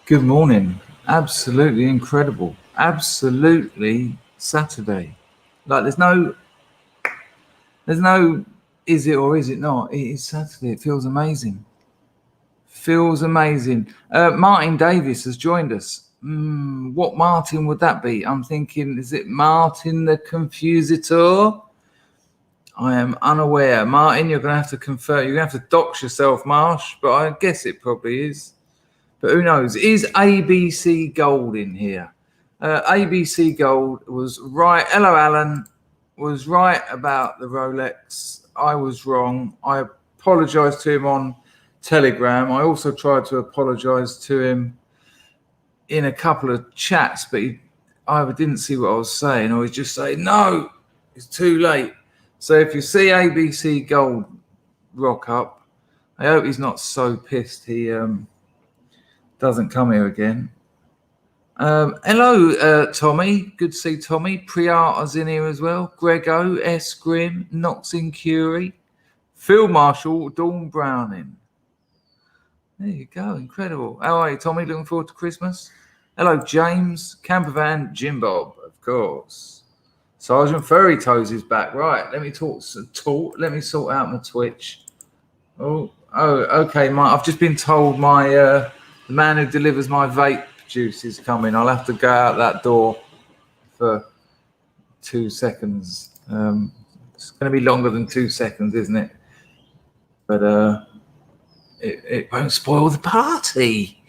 Good morning. Absolutely incredible. Absolutely Saturday. Like there's no is it or is it not? It is Saturday. It feels amazing. Feels amazing. Martin Davis has joined us. What Martin would that be? I'm thinking, is it Martin the Confusitor? I am unaware. Martin, you're going to have to confirm. You're going to have to dox yourself, Marsh, but I guess it probably is. But who knows? Is ABC Gold in here? ABC Gold was right. Hello, Alan. Was right about the Rolex. I was wrong. I apologized to him on Telegram. I also tried to apologize to him in a couple of chats, but he either didn't see what I was saying or he's just saying, no, it's too late. So if you see ABC Gold rock up, I hope he's not so pissed he doesn't come here again. Hello, Tommy. Good to see Tommy. Priata's in here as well. Grego, S. Grim, Knox in Curie, Phil Marshall, Dawn Browning. There you go. Incredible. How are you, Tommy? Looking forward to Christmas? Hello, James. Campervan, Jim Bob, of course. Sergeant Furry Toes is back. Right. Let me Let me sort out my Twitch. Oh, okay. I've just been told the man who delivers my vape juice is coming. I'll have to go out that door for 2 seconds. It's going to be longer than 2 seconds, isn't it? But it won't spoil the party.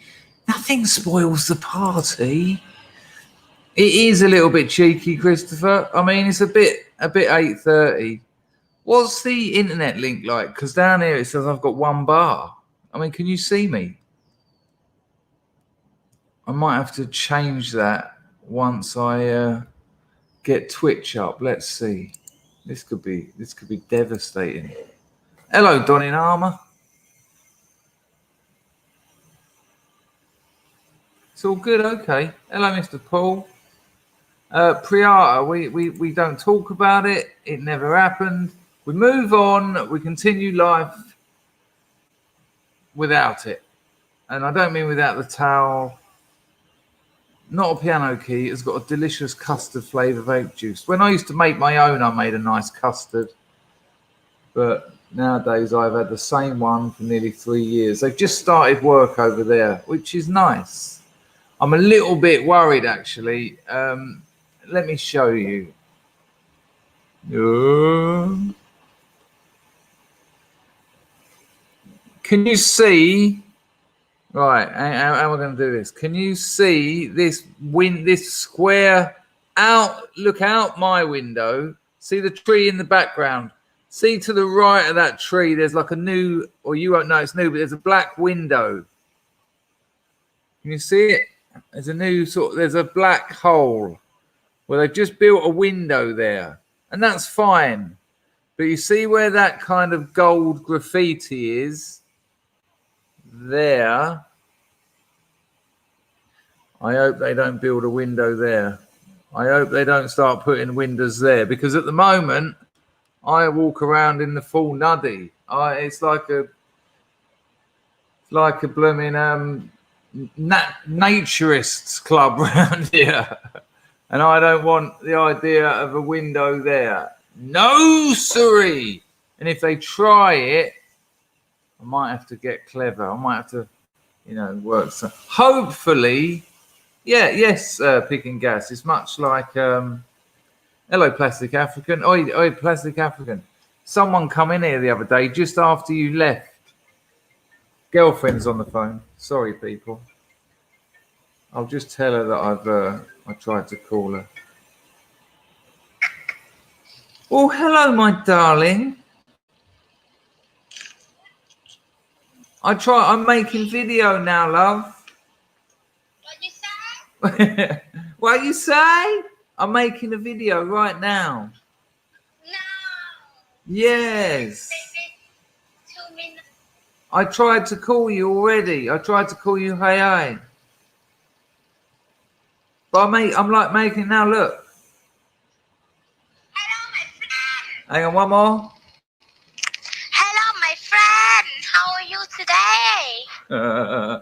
Nothing spoils the party. It is a little bit cheeky, Christopher. I mean, it's a bit 8:30. What's the internet link like? Because down here it says I've got 1 bar. I mean, can you see me? I might have to change that once I get Twitch up. Let's see. This could be devastating. Hello, Don in Armour. It's all good, okay. Hello, Mr. Paul. Priata, we don't talk about it. It never happened. We move on. We continue life without it. And I don't mean without the towel. Not a piano key. It's got a delicious custard flavour vape juice. When I used to make my own, I made a nice custard. But nowadays, I've had the same one for nearly 3 years. They've just started work over there, which is nice. I'm a little bit worried, actually. Let me show you. Can you see? Right, how am I going to do this? Can you see this square out? Look out my window. See the tree in the background. See to the right of that tree, there's like a new, or you won't know it's new, but there's a black window. Can you see it? There's a new there's a black hole where they've just built a window there. And that's fine. But you see where that kind of gold graffiti is? There. I hope they don't build a window there. I hope they don't start putting windows there, because at the moment I walk around in the full nuddy. It's like a blooming naturists club around here, and I don't want the idea of a window there. No, siree. And if they try it, I might have to get clever. I might have to, work. So hopefully, yes, picking gas. It's much like, hello, Plastic African. Oi, Plastic African. Someone come in here the other day just after you left. Girlfriend's on the phone. Sorry, people. I'll just tell her that I tried to call her. Oh, hello, my darling. I'm making video now, love. What you say? What you say? I'm making a video right now. No. Yes. 2 minutes. I tried to call you already. I tried to call you, hey. But I'm like making now, look. Hello, my friend. Hang on, one more. Hello, my friend. How are you today?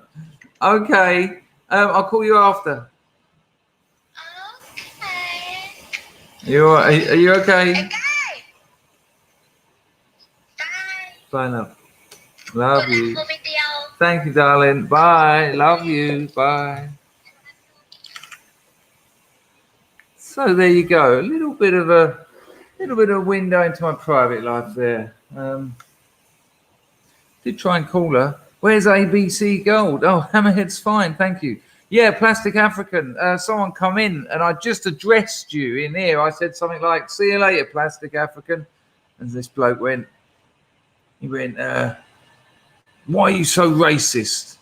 Okay. I'll call you after. Okay. Are you okay? Okay. Bye. Bye, love. Love Good you. luck for video. Thank you, darling. Bye. Love you. Bye. So there you go. A little bit of a window into my private life there. Did try and call her. Where's ABC Gold? Oh, Hammerhead's fine, thank you. Yeah, Plastic African. Someone come in and I just addressed you in here. I said something like, "See you later, Plastic African." And this bloke went, "Why are you so racist?"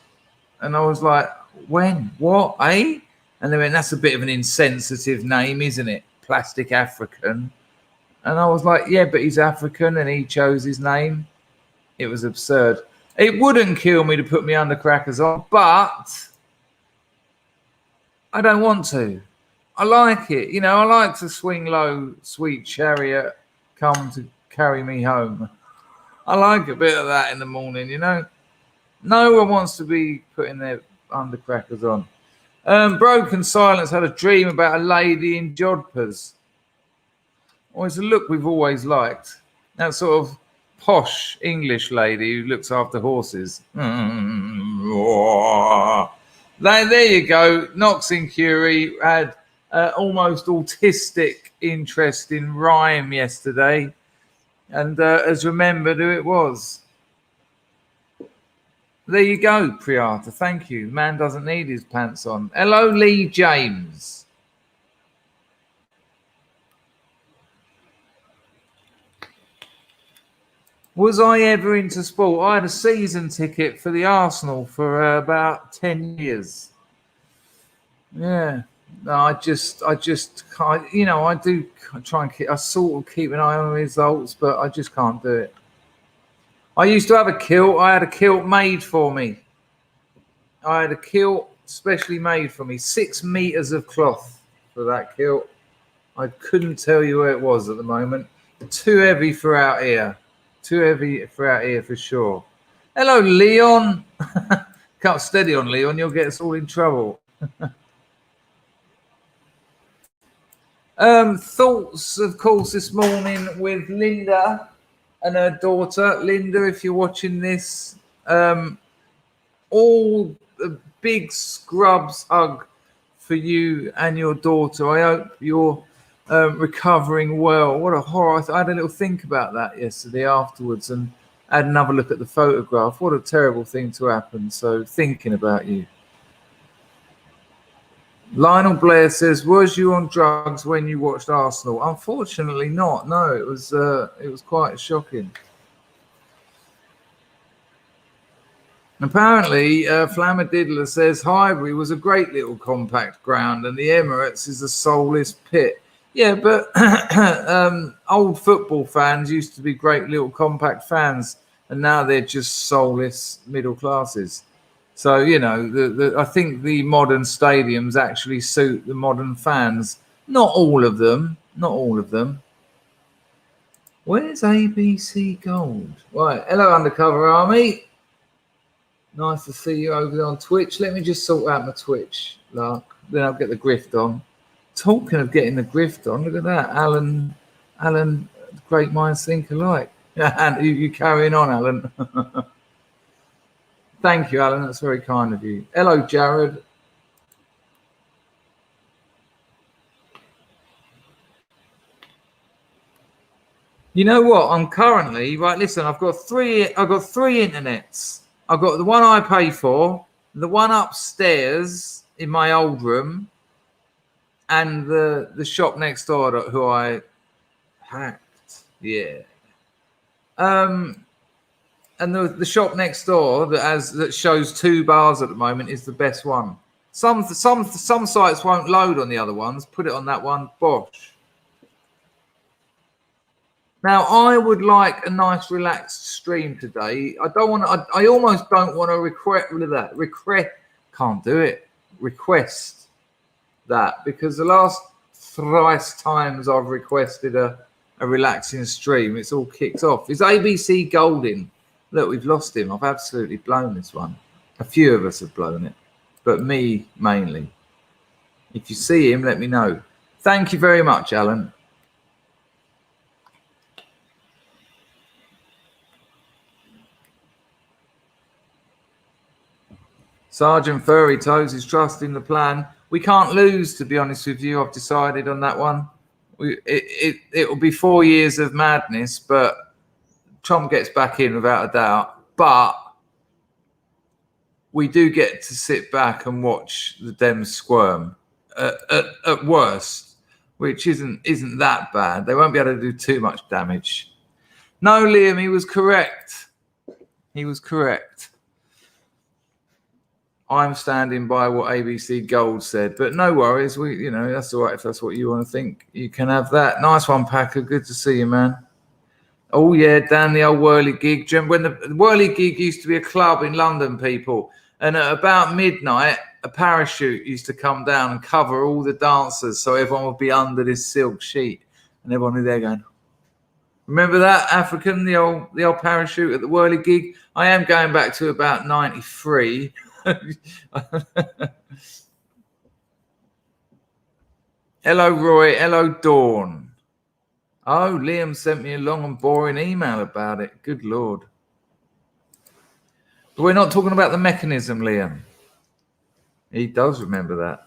And I was like, "When? What? Eh?" And they went, "That's a bit of an insensitive name, isn't it? Plastic African." And I was like, "Yeah, but he's African and he chose his name." It was absurd. It wouldn't kill me to put me undercrackers on, but I don't want to. I like it. You know, I like to swing low, sweet chariot, come to carry me home. I like a bit of that in the morning, you know. No one wants to be putting their undercrackers on. Broken Silence had a dream about a lady in jodhpurs. Well, it's a look we've always liked. That sort of posh English lady who looks after horses. There you go. Knox and Curie had almost autistic interest in rhyme yesterday, and has remembered who it was. There you go, Priyata. Thank you. Man doesn't need his pants on. Hello, Lee James. Was I ever into sport? I had a season ticket for the Arsenal for about 10 years. Yeah. No, I just can't, you know, I do try and I sort of keep an eye on results, but I just can't do it. I used to have a kilt. I had a kilt made for me. I had a kilt specially made for me. 6 meters of cloth for that kilt. I couldn't tell you where it was at the moment. Too heavy for out here. Too heavy for out here for sure. Hello, Leon. Can't steady on, Leon. You'll get us all in trouble. Thoughts, of course, this morning with Linda and her daughter. Linda, if you're watching this, all the big scrubs hug for you and your daughter. I hope you're recovering well. What a horror. I had a little think about that yesterday afterwards and had another look at the photograph. What a terrible thing to happen. So thinking about you. Lionel Blair says, "Was you on drugs when you watched Arsenal?" Unfortunately not. No, it was quite shocking. Apparently, Flammadiddler says Highbury was a great little compact ground and the Emirates is a soulless pit. Yeah, but old football fans used to be great little compact fans, and now they're just soulless middle classes. So, you know, I think the modern stadiums actually suit the modern fans. Not all of them. Not all of them. Where's ABC Gold? Right. Hello, Undercover Army. Nice to see you over there on Twitch. Let me just sort out my Twitch, Lark. Then I'll get the grift on. Talking of getting the grift on, look at that. Alan, great minds think alike. And you carrying on, Alan. Thank you, Alan. That's very kind of you. Hello, Jared. You know what? I'm currently right. Listen, I've got three internets. I've got the one I pay for, the one upstairs in my old room, and the shop next door who I hacked. Yeah. And the shop next door that shows 2 bars at the moment is the best one. Some sites won't load on the other ones. Put it on that one. Bosh. Now I would like a nice relaxed stream today. I don't want to. I almost don't want to request that, because the last thrice times I've requested a relaxing stream, it's all kicked off. Is ABC Golding? Look, we've lost him. I've absolutely blown this one. A few of us have blown it, but me mainly. If you see him, let me know. Thank you very much, Alan. Sergeant Furry Toes is trusting the plan. We can't lose, to be honest with you. I've decided on that one. It will be 4 years of madness, but Trump gets back in without a doubt. But we do get to sit back and watch the Dems squirm at worst, which isn't that bad. They won't be able to do too much damage. No, Liam, he was correct. He was correct. I'm standing by what ABC Gold said, but no worries. That's all right if that's what you want to think. You can have that. Nice one, Packer. Good to see you, man. Oh yeah, Dan, the old Whirly Gig. When the Whirly Gig used to be a club in London, people, and at about midnight, a parachute used to come down and cover all the dancers, so everyone would be under this silk sheet, and everyone was there going. Remember that, African, the old parachute at the Whirly Gig? I am going back to about 93. Hello, Roy. Hello, Dawn. Oh, Liam sent me a long and boring email about it. Good Lord. But we're not talking about the mechanism, Liam. He does remember that.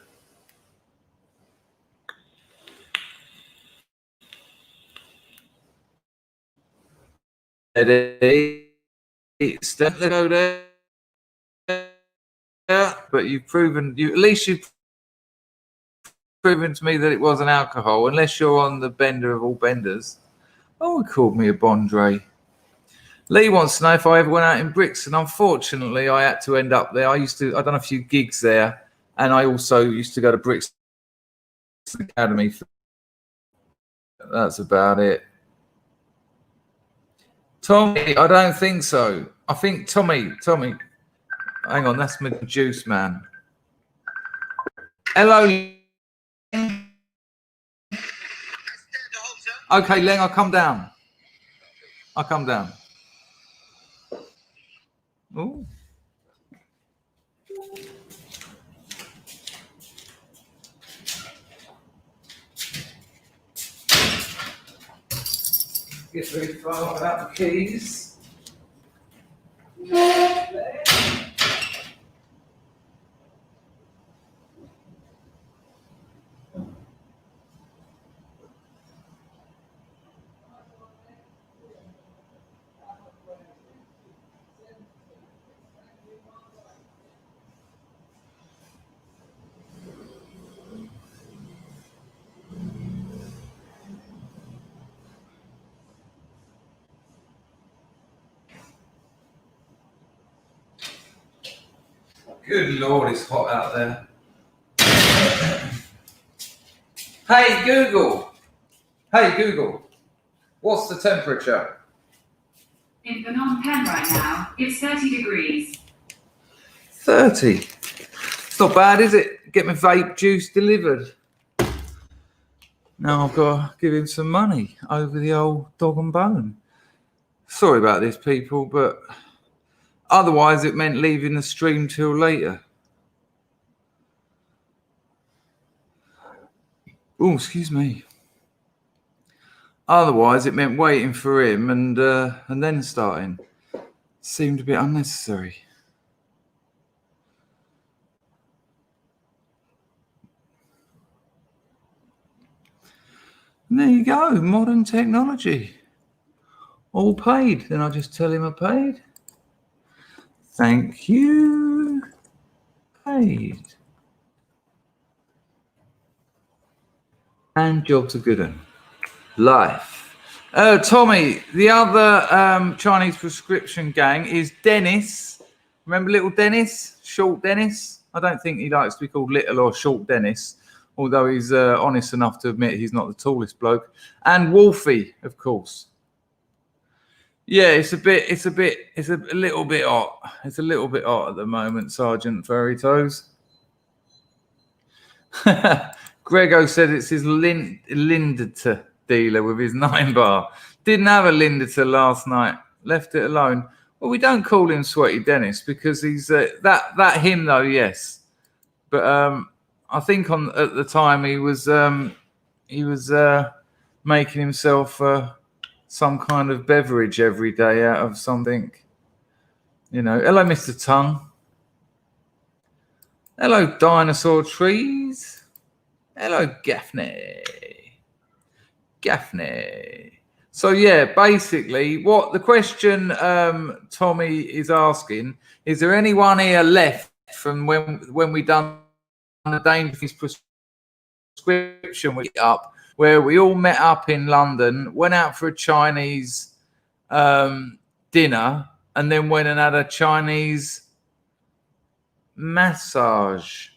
But you've proven to me that it wasn't alcohol, unless you're on the bender of all benders. Oh, he called me a Bondre. Lee wants to know if I ever went out in Brixton. Unfortunately, I had to end up there. I've done a few gigs there, and I also used to go to Brixton Academy. That's about it. Tommy, I don't think so. I think Tommy. Hang on, that's my juice, man. Hello. Okay, Len, I'll come down. Ooh. Get ready to file out the keys. Good Lord, it's hot out there. Hey Google, what's the temperature? In Phnom Penh right now, it's 30 degrees. 30? It's not bad, is it? Get my vape juice delivered. Now I've got to give him some money over the old dog and bone. Sorry about this, people, but otherwise it meant leaving the stream till later. Oh, excuse me. Otherwise it meant waiting for him and then starting. Seemed a bit unnecessary. And there you go, modern technology. All paid. Then I just tell him I paid. Thank you. Paid. And job's a good one. Life. Tommy, the other Chinese prescription gang is Dennis. Remember little Dennis? Short Dennis? I don't think he likes to be called little or short Dennis, although he's honest enough to admit he's not the tallest bloke. And Wolfie, of course. Yeah, it's a little bit hot. It's a little bit hot at the moment, Sergeant Furry Toes. Grego said it's his Lindita dealer with his 9-bar. Didn't have a Lindita last night. Left it alone. Well, we don't call him Sweaty Dennis because he's that him though, yes. But I think at the time he was making himself some kind of beverage every day out of something. You know. Hello, Mr. Tongue. Hello, Dinosaur Trees. Hello, Gaffney. So yeah, basically, what the question Tommy is asking is: there anyone here left from when we done the dangerous prescription week up, where we all met up in London, went out for a Chinese dinner, and then went and had a Chinese massage?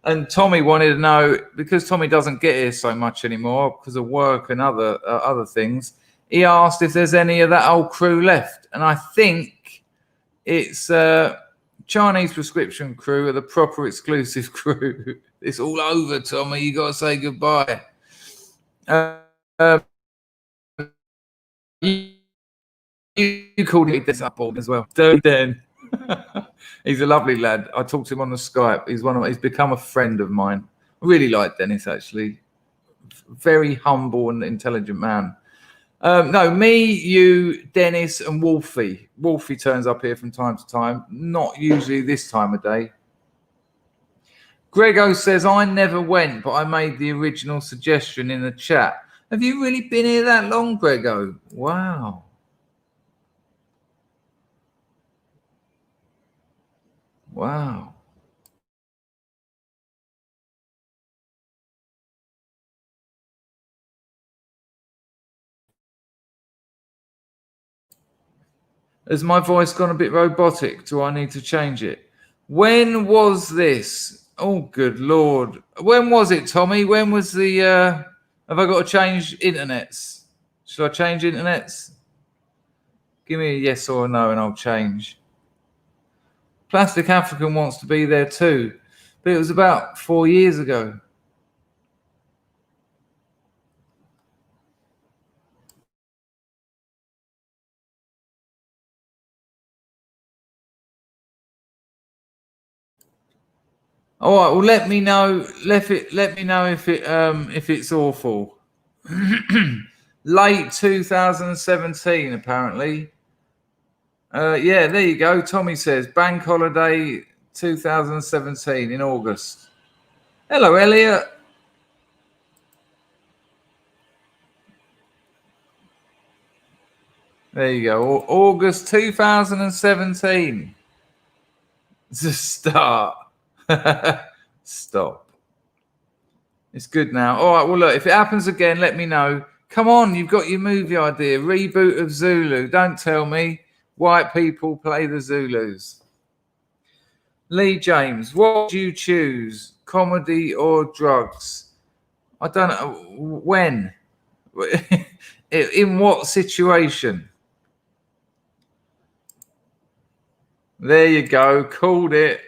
And Tommy wanted to know, because Tommy doesn't get here so much anymore because of work and other things. He asked if there's any of that old crew left, and I think it's Chinese prescription crew are the proper exclusive crew. It's all over, Tommy. You got to say goodbye. You called it this up as well, Dan. He's a lovely lad. I talked to him on the Skype. He's become a friend of mine. I really like Dennis, actually. Very humble and intelligent man. No, me, you, Dennis, and Wolfie. Wolfie turns up here from time to time. Not usually this time of day. Grego says, I never went, but I made the original suggestion in the chat. Have you really been here that long, Grego? Wow. Wow. Has my voice gone a bit robotic? Do I need to change it? When was this? Oh, good Lord. When was it, Tommy? When was the... have I got to change internets? Should I change internets? Give me a yes or a no and I'll change. Plastic African wants to be there too. But it was about 4 years ago. All right. Well, let me know. Let me know if it's awful. Late 2017, apparently. Yeah, there you go. Tommy says bank holiday 2017 in August. Hello, Elliot. There you go. August 2017. Just start. Stop. It's good now. All right. Well, look, if it happens again, let me know. Come on, you've got your movie idea. Reboot of Zulu. Don't tell me white people play the Zulus. Lee James, what do you choose? Comedy or drugs? I don't know. When? In what situation? There you go. Called it.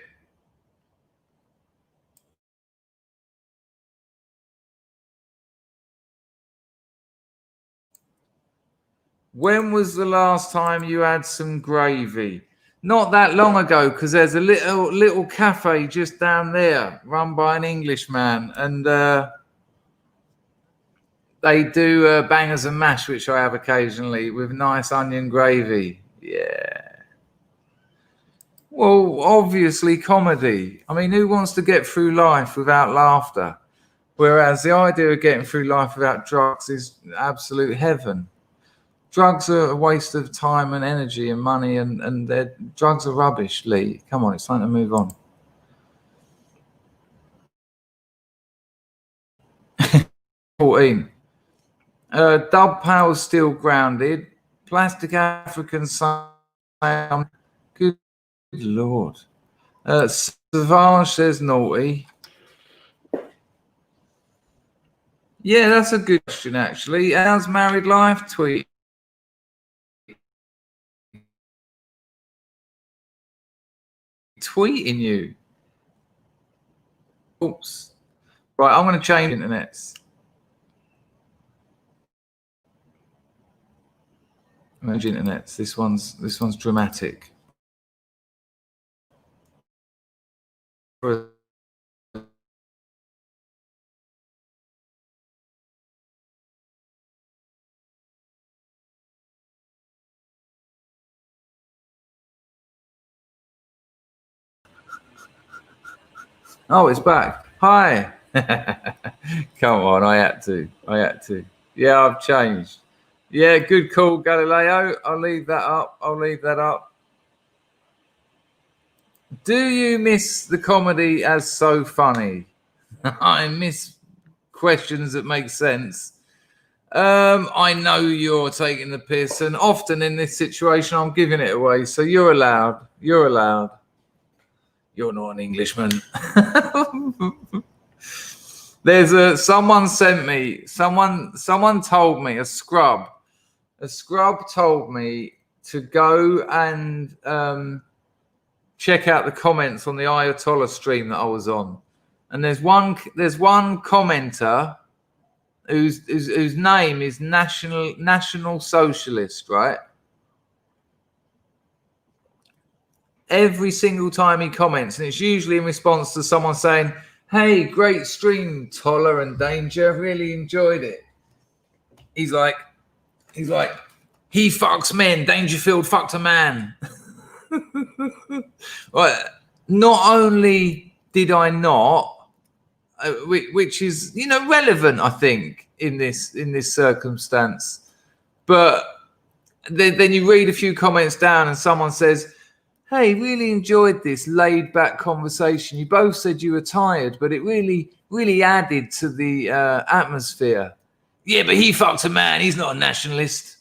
When was the last time you had some gravy? Not that long ago, because there's a little cafe just down there run by an Englishman, and they do bangers and mash, which I have occasionally with nice onion gravy. Yeah. Well, obviously comedy. I mean, who wants to get through life without laughter? Whereas the idea of getting through life without drugs is absolute heaven. Drugs are a waste of time and energy and money, and drugs are rubbish, Lee. Come on, it's time to move on. 14. Dub Powell's still grounded. Plastic African sound. Good Lord. Savage says naughty. Yeah, that's a good question, actually. How's married life? Tweeting you. Oops. Right, I'm going to change internets. Change internets. This one's dramatic. Oh, it's back. Hi. Come on, I had to. Yeah, I've changed. Yeah, good call, Galileo. I'll leave that up. Do you miss the comedy as so funny? I miss questions that make sense. I know you're taking the piss, and often in this situation, I'm giving it away. So you're allowed. You're not an Englishman. There's someone told me, a scrub told me to go and check out the comments on the Ayatollah stream that I was on, and there's one commenter whose name is National Socialist, right? Every single time he comments, and it's usually in response to someone saying, "Hey, great stream, Toller and Danger, really enjoyed it." He's like, he fucks men, Dangerfield fucked a man. Right. Not only did I not, which is relevant, I think, in this circumstance, but then you read a few comments down and someone says, "Hey, really enjoyed this laid back conversation. You both said you were tired, but it really added to the atmosphere." Yeah, but he fucked a man. He's not a nationalist.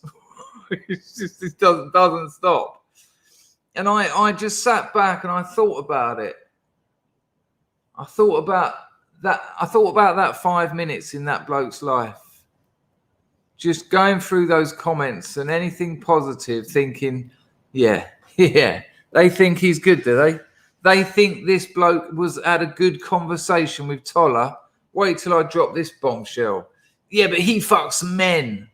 It doesn't stop. And I just sat back and I thought about it. I thought about that 5 minutes in that bloke's life. Just going through those comments and anything positive, thinking, yeah. They think he's good, do they? They think this bloke had a good conversation with Toller. Wait till I drop this bombshell. Yeah, but he fucks men.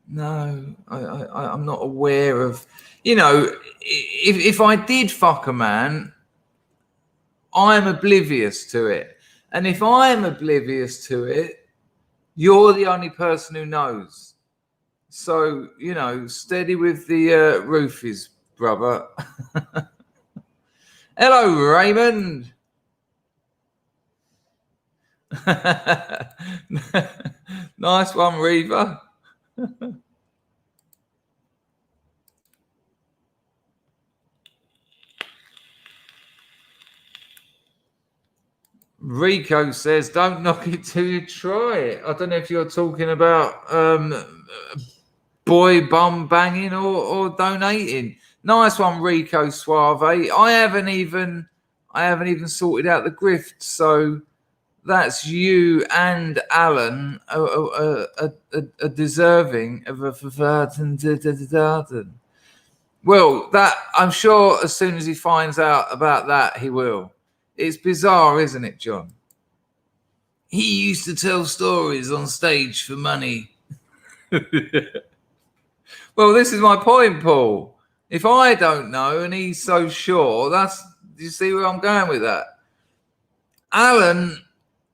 No, I'm not aware of, if I did fuck a man, I'm oblivious to it. And if I'm oblivious to it, you're the only person who knows. So, steady with the roofies, brother. Hello, Raymond. Nice one, Reaver. Rico says, "Don't knock it till you try it." I don't know if you're talking about boy bum banging or donating. Nice one, Rico Suave. I haven't even sorted out the grift, so that's you and Alan are deserving of a garden. Well, that I'm sure as soon as he finds out about that, he will. It's bizarre, isn't it, John? He used to tell stories on stage for money. Well, this is my point, Paul. If I don't know and he's so sure, do you see where I'm going with that? Alan,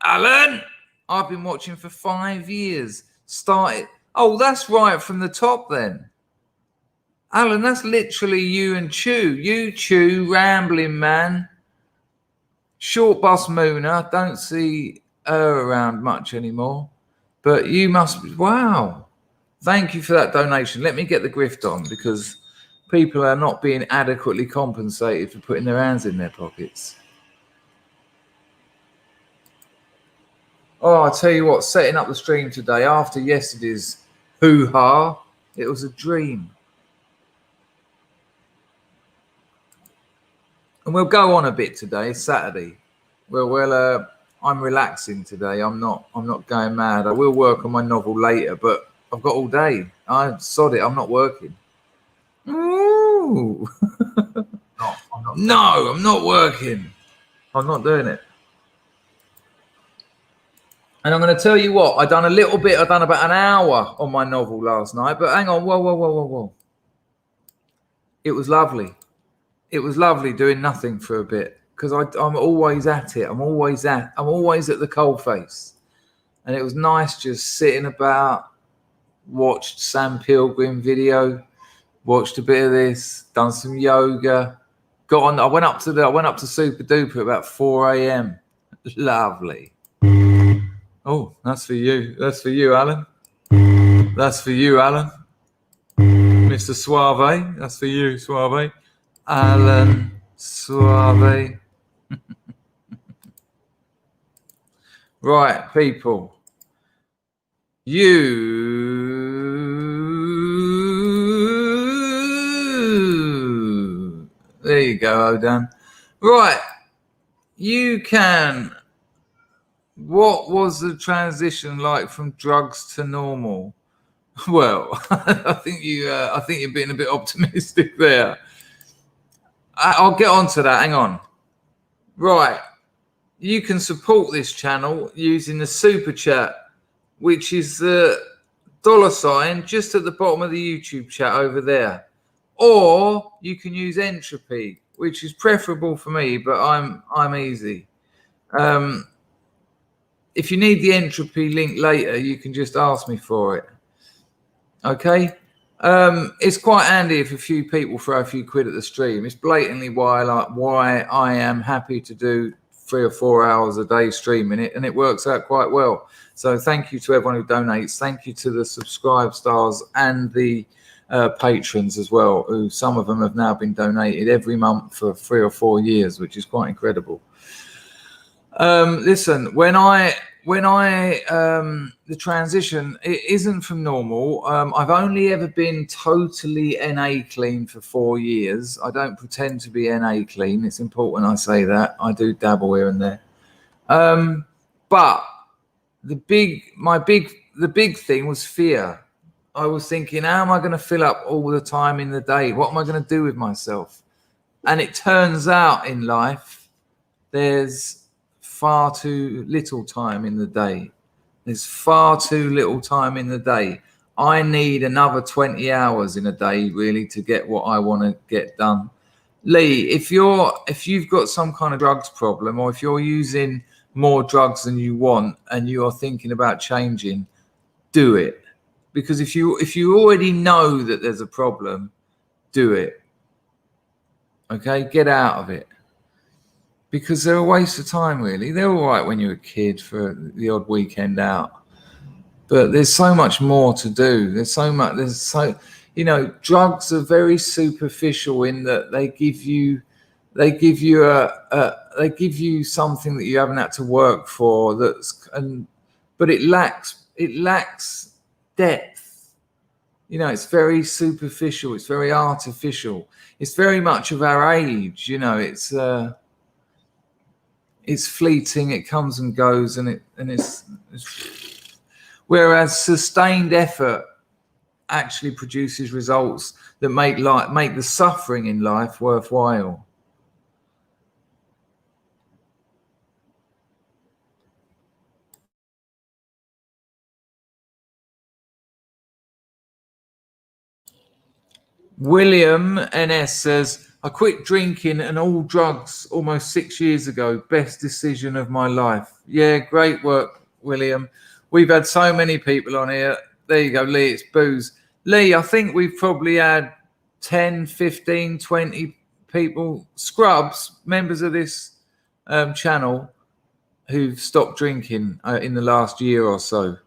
I've been watching for 5 years. Oh, that's right from the top then. Alan, that's literally you and Chew. You, Chew, rambling man. Short bus Mooner. Don't see her around much anymore. But you must be. Wow. Thank you for that donation. Let me get the grift on because people are not being adequately compensated for putting their hands in their pockets. Oh, I'll tell you what, setting up the stream today after yesterday's hoo-ha, it was a dream. And we'll go on a bit today. It's Saturday. Well, I'm relaxing today. I'm not going mad. I will work on my novel later, but I've got all day. I sod it. I'm not working. Ooh. No, I'm not working. I'm not doing it. And I'm going to tell you what, I've done about an hour on my novel last night, but hang on, whoa. It was lovely. It was lovely doing nothing for a bit because I'm always at it. I'm always at the coalface. And it was nice just sitting about, watched Sam Pilgrim video, watched a bit of this, done some yoga, got on. I went up to Super Duper about 4 a.m. Lovely. Oh, that's for you. That's for you, Alan. That's for you, Alan. Mr. Suave. That's for you, Suave. Alan Suave. Right, people. There you go, Odan. Right. You can. What was the transition like from drugs to normal? Well, I think you're being a bit optimistic there. I'll get on to that. Hang on. Right. You can support this channel using the super chat, which is the $sign just at the bottom of the YouTube chat over there. Or you can use Entropy, which is preferable for me, but I'm easy. If you need the Entropy link later, you can just ask me for it. Okay? It's quite handy if a few people throw a few quid at the stream. It's blatantly why I am happy to do 3 or 4 hours a day streaming it, and it works out quite well. So thank you to everyone who donates. Thank you to the subscribe stars and the patrons as well, who some of them have now been donated every month for 3 or 4 years, which is quite incredible. Listen, when I the transition, it isn't from normal. I've only ever been totally NA clean for 4 years. I don't pretend to be NA clean. It's important I say that. I do dabble here and there. But the big thing was fear. I was thinking, how am I going to fill up all the time in the day? What am I going to do with myself? And it turns out in life, there's far too little time in the day. There's far too little time in the day. I need another 20 hours in a day really to get what I want to get done. Lee, if you've got some kind of drugs problem, or if you're using more drugs than you want and you are thinking about changing, do it. Because if you already know that there's a problem, do it. Okay, get out of it. Because they're a waste of time, really. They're all right when you're a kid for the odd weekend out. But there's so much more to do. Drugs are very superficial in that they give you something that you haven't had to work for, but it lacks depth. It's very superficial, it's very artificial. It's very much of our age, it's fleeting, it comes and goes, and it's whereas sustained effort actually produces results that make the suffering in life worthwhile. William NS says, I quit drinking and all drugs almost 6 years ago. Best decision of my life. Yeah, great work, William. We've had so many people on here. There you go, Lee, it's booze. Lee, I think we've probably had 10, 15, 20 people, scrubs, members of this channel who've stopped drinking in the last year or so.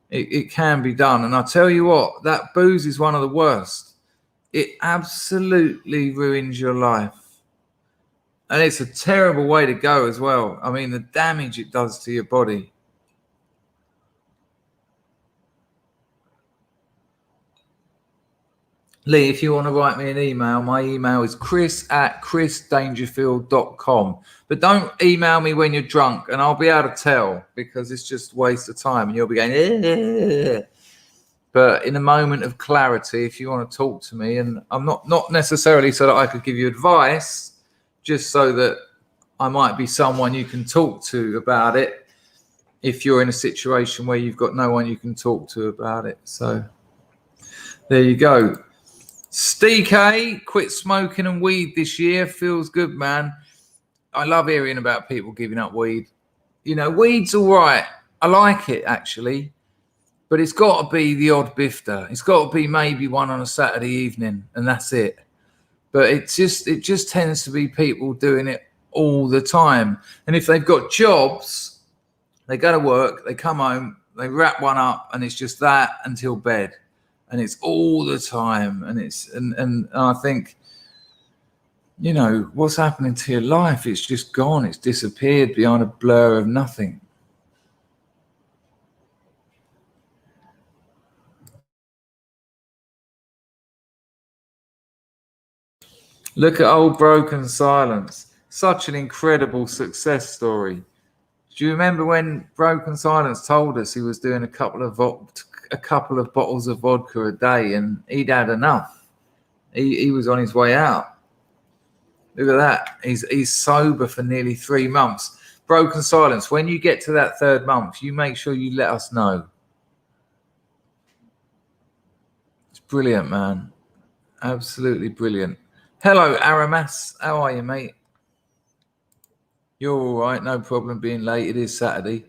It can be done. And I tell you what, that booze is one of the worst. It absolutely ruins your life. And it's a terrible way to go as well. I mean, the damage it does to your body. Lee, if you want to write me an email, my email is chris@chrisdangerfield.com. But don't email me when you're drunk, and I'll be able to tell, because it's just a waste of time, and you'll be going, eh. But in a moment of clarity, if you want to talk to me, and I'm not necessarily so that I could give you advice, just so that I might be someone you can talk to about it if you're in a situation where you've got no one you can talk to about it. So there you go. Steve K, quit smoking and weed this year. Feels good, man. I love hearing about people giving up weed. You know, weed's all right. I like it, actually. But it's got to be the odd bifter. It's got to be maybe one on a Saturday evening, and that's it. But it just tends to be people doing it all the time. And if they've got jobs, they go to work, they come home, they wrap one up, and it's just that until bed. And it's all the time. And I think, you know, what's happening to your life? It's just gone. It's disappeared behind a blur of nothing. Look at old Broken Silence. Such an incredible success story. Do you remember when Broken Silence told us he was doing a couple of bottles of vodka a day, and he'd had enough? He was on his way out. Look at that. He's sober for nearly 3 months. Broken Silence, when you get to that 3rd month, you make sure you let us know. It's brilliant, man. Absolutely brilliant. Hello, Aramas. How are you, mate? You're all right. No problem being late. It is Saturday.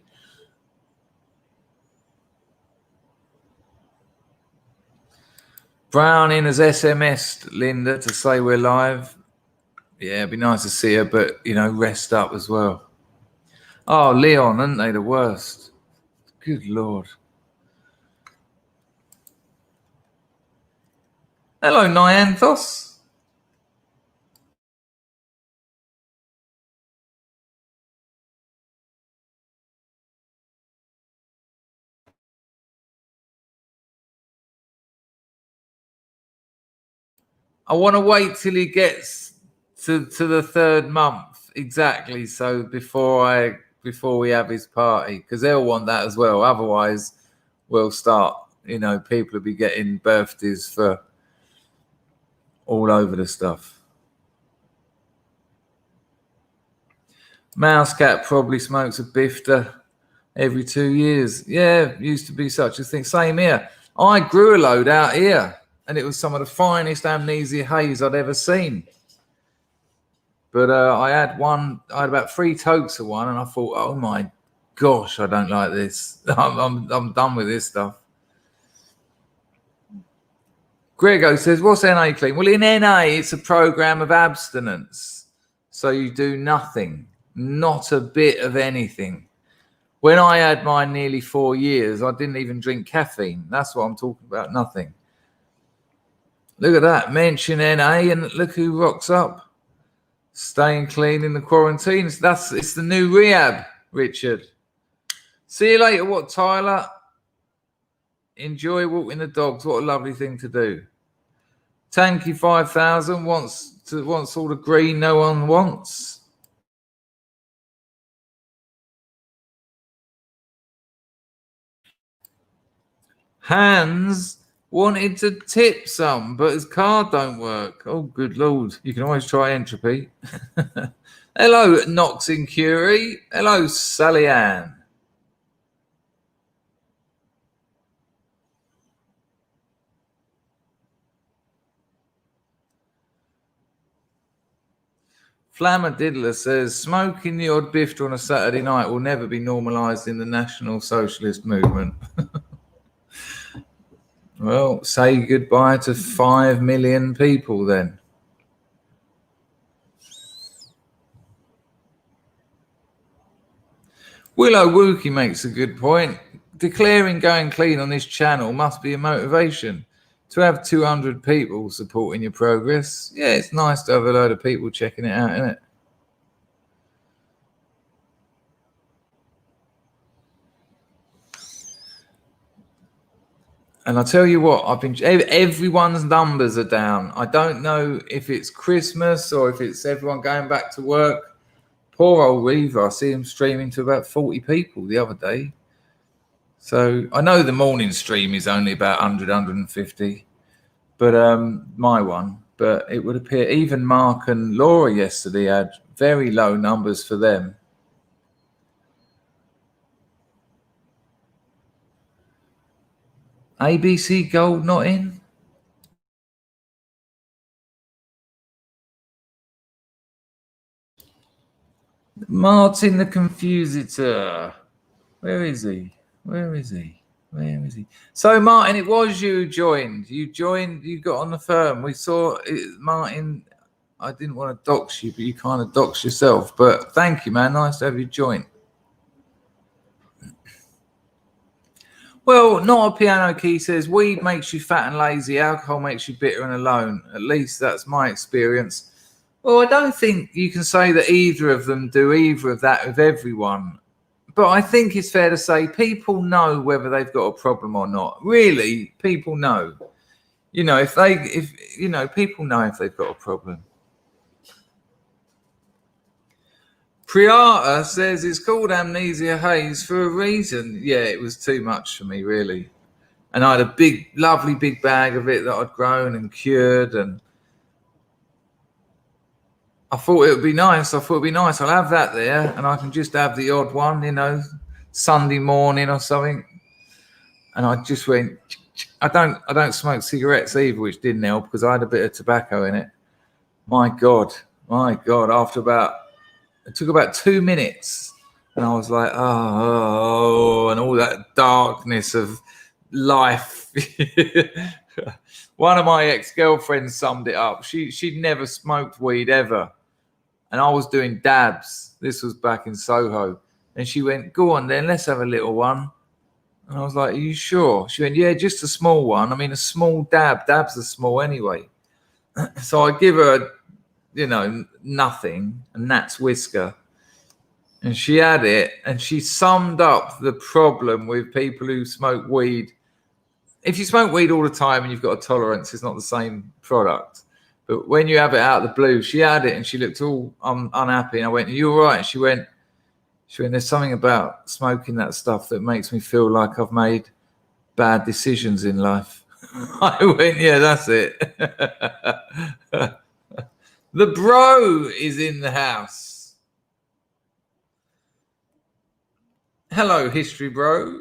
Browning has SMS'd Linda to say we're live. Yeah, it'd be nice to see her, but, you know, rest up as well. Oh, Leon, aren't they the worst? Good Lord. Hello, Nyanthos. I want to wait till he gets to the 3rd month exactly. So before we have his party, because they'll want that as well. Otherwise, we'll start. You know, people will be getting birthdays for all over the stuff. Mousecat probably smokes a bifter every 2 years. Yeah, used to be such a thing. Same here. I grew a load out here, and it was some of the finest amnesia haze I'd ever seen. But I had about 3 tokes of one, and I thought, oh my gosh, I don't like this. I'm done with this stuff. Grego says, what's NA clean? Well, in NA, it's a program of abstinence. So you do nothing, not a bit of anything. When I had mine nearly 4 years, I didn't even drink caffeine. That's what I'm talking about, nothing. Look at that. Mention NA, and look who rocks up. Staying clean in the quarantine. It's the new rehab, Richard. See you later, what, Tyler? Enjoy walking the dogs. What a lovely thing to do. Tanky 5000 wants all the green no one wants. Hans wanted to tip some, but his card don't work. Oh, good Lord. You can always try Entropy. Hello, Knox in Curie. Hello, Sally Ann. Flammadiddler says, smoking the odd bifter on a Saturday night will never be normalised in the National Socialist movement. Well, say goodbye to 5 million people then. Willow Wookie makes a good point. Declaring going clean on this channel must be a motivation. To have 200 people supporting your progress, yeah, it's nice to have a load of people checking it out, isn't it? And I tell you what, everyone's numbers are down. I don't know if it's Christmas or if it's everyone going back to work. Poor old Reaver, I see him streaming to about 40 people the other day. So I know the morning stream is only about 100, 150, but my one. But it would appear even Mark and Laura yesterday had very low numbers for them. ABC Gold not in? Martin the Confusitor. Where is he? Where is he? Where is he? So, Martin, it was you joined. You got on the firm. We saw it, Martin. I didn't want to dox you, but you kind of doxed yourself. But thank you, man. Nice to have you join. Well, Not a Piano Key says, weed makes you fat and lazy. Alcohol makes you bitter and alone. At least that's my experience. Well, I don't think you can say that either of them do either of that with everyone. But I think it's fair to say people know whether they've got a problem or not. Really, people know. You know, people know if they've got a problem. Priata says it's called amnesia haze for a reason. Yeah, it was too much for me, really. And I had a lovely big bag of it that I'd grown and cured, and I thought it would be nice. I'll have that there, and I can just have the odd one, you know, Sunday morning or something. And I just went. I don't smoke cigarettes either, which didn't help because I had a bit of tobacco in it. My God. It took about 2 minutes, and I was like, oh, and all that darkness of life. One of my ex-girlfriends summed it up. She'd never smoked weed ever. And I was doing dabs. This was back in Soho. And she went, go on then, let's have a little one. And I was like, are you sure? She went, yeah, just a small one. I mean, a small dab. Dabs are small anyway. So I give her, you know, nothing, and that's whisker. And she had it, and she summed up the problem with people who smoke weed. If you smoke weed all the time and you've got a tolerance, it's not the same product. But when you have it out of the blue, she had it and she looked all unhappy. And I went, are you all right? And she went, there's something about smoking that stuff that makes me feel like I've made bad decisions in life. I went, yeah, that's it. The bro is in the house. Hello, history bro.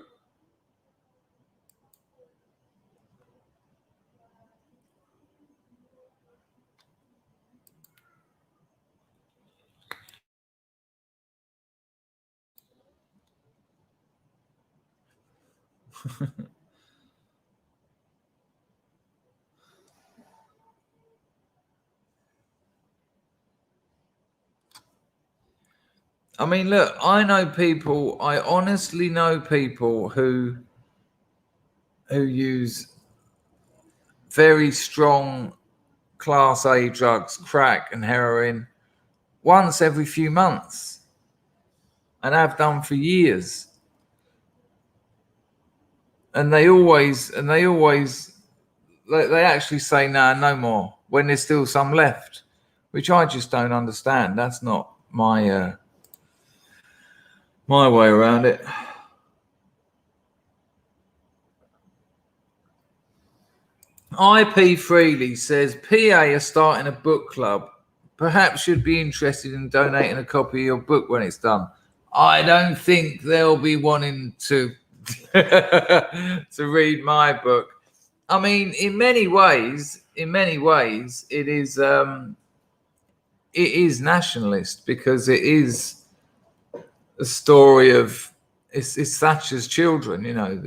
I mean, look, I honestly know people who use very strong class A drugs, crack and heroin, once every few months, and have done for years. And they actually say, no more, when there's still some left, which I just don't understand. That's not my way around it. IP Freely says, PA are starting a book club. Perhaps you'd be interested in donating a copy of your book when it's done. I don't think they'll be wanting to to read my book. I mean, in many ways, it is nationalist, because it is a story of it's Thatcher's children. You know,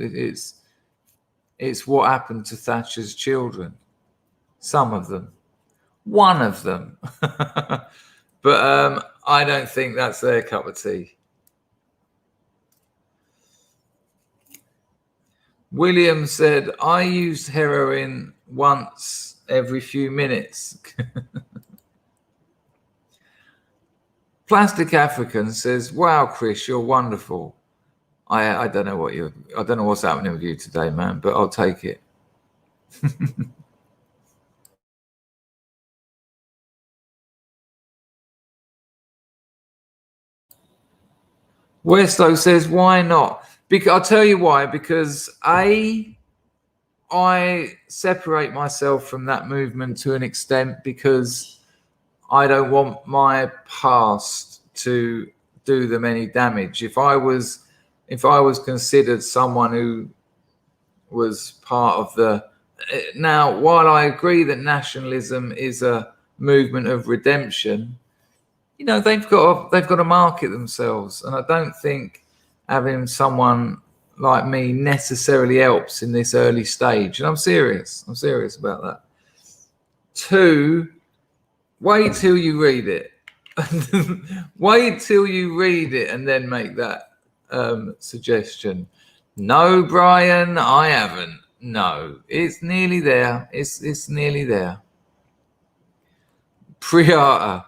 it's what happened to Thatcher's children. Some of them, one of them, but I don't think that's their cup of tea. William said, I used heroin once every few minutes. Plastic African says, wow, Chris, you're wonderful. I don't know what's happening with you today, man, but I'll take it. Westo says, why not? Because I'll tell you why. Because I separate myself from that movement to an extent because I don't want my past to do them any damage. If I was considered someone who was part of the now, while I agree that nationalism is a movement of redemption, you know, they've got to market themselves, and I don't think having someone like me necessarily helps in this early stage. And I'm serious about that. 2, wait till you read it. Wait till you read it and then make that suggestion. No, Brian, I haven't. No, it's nearly there. It's nearly there. Priata.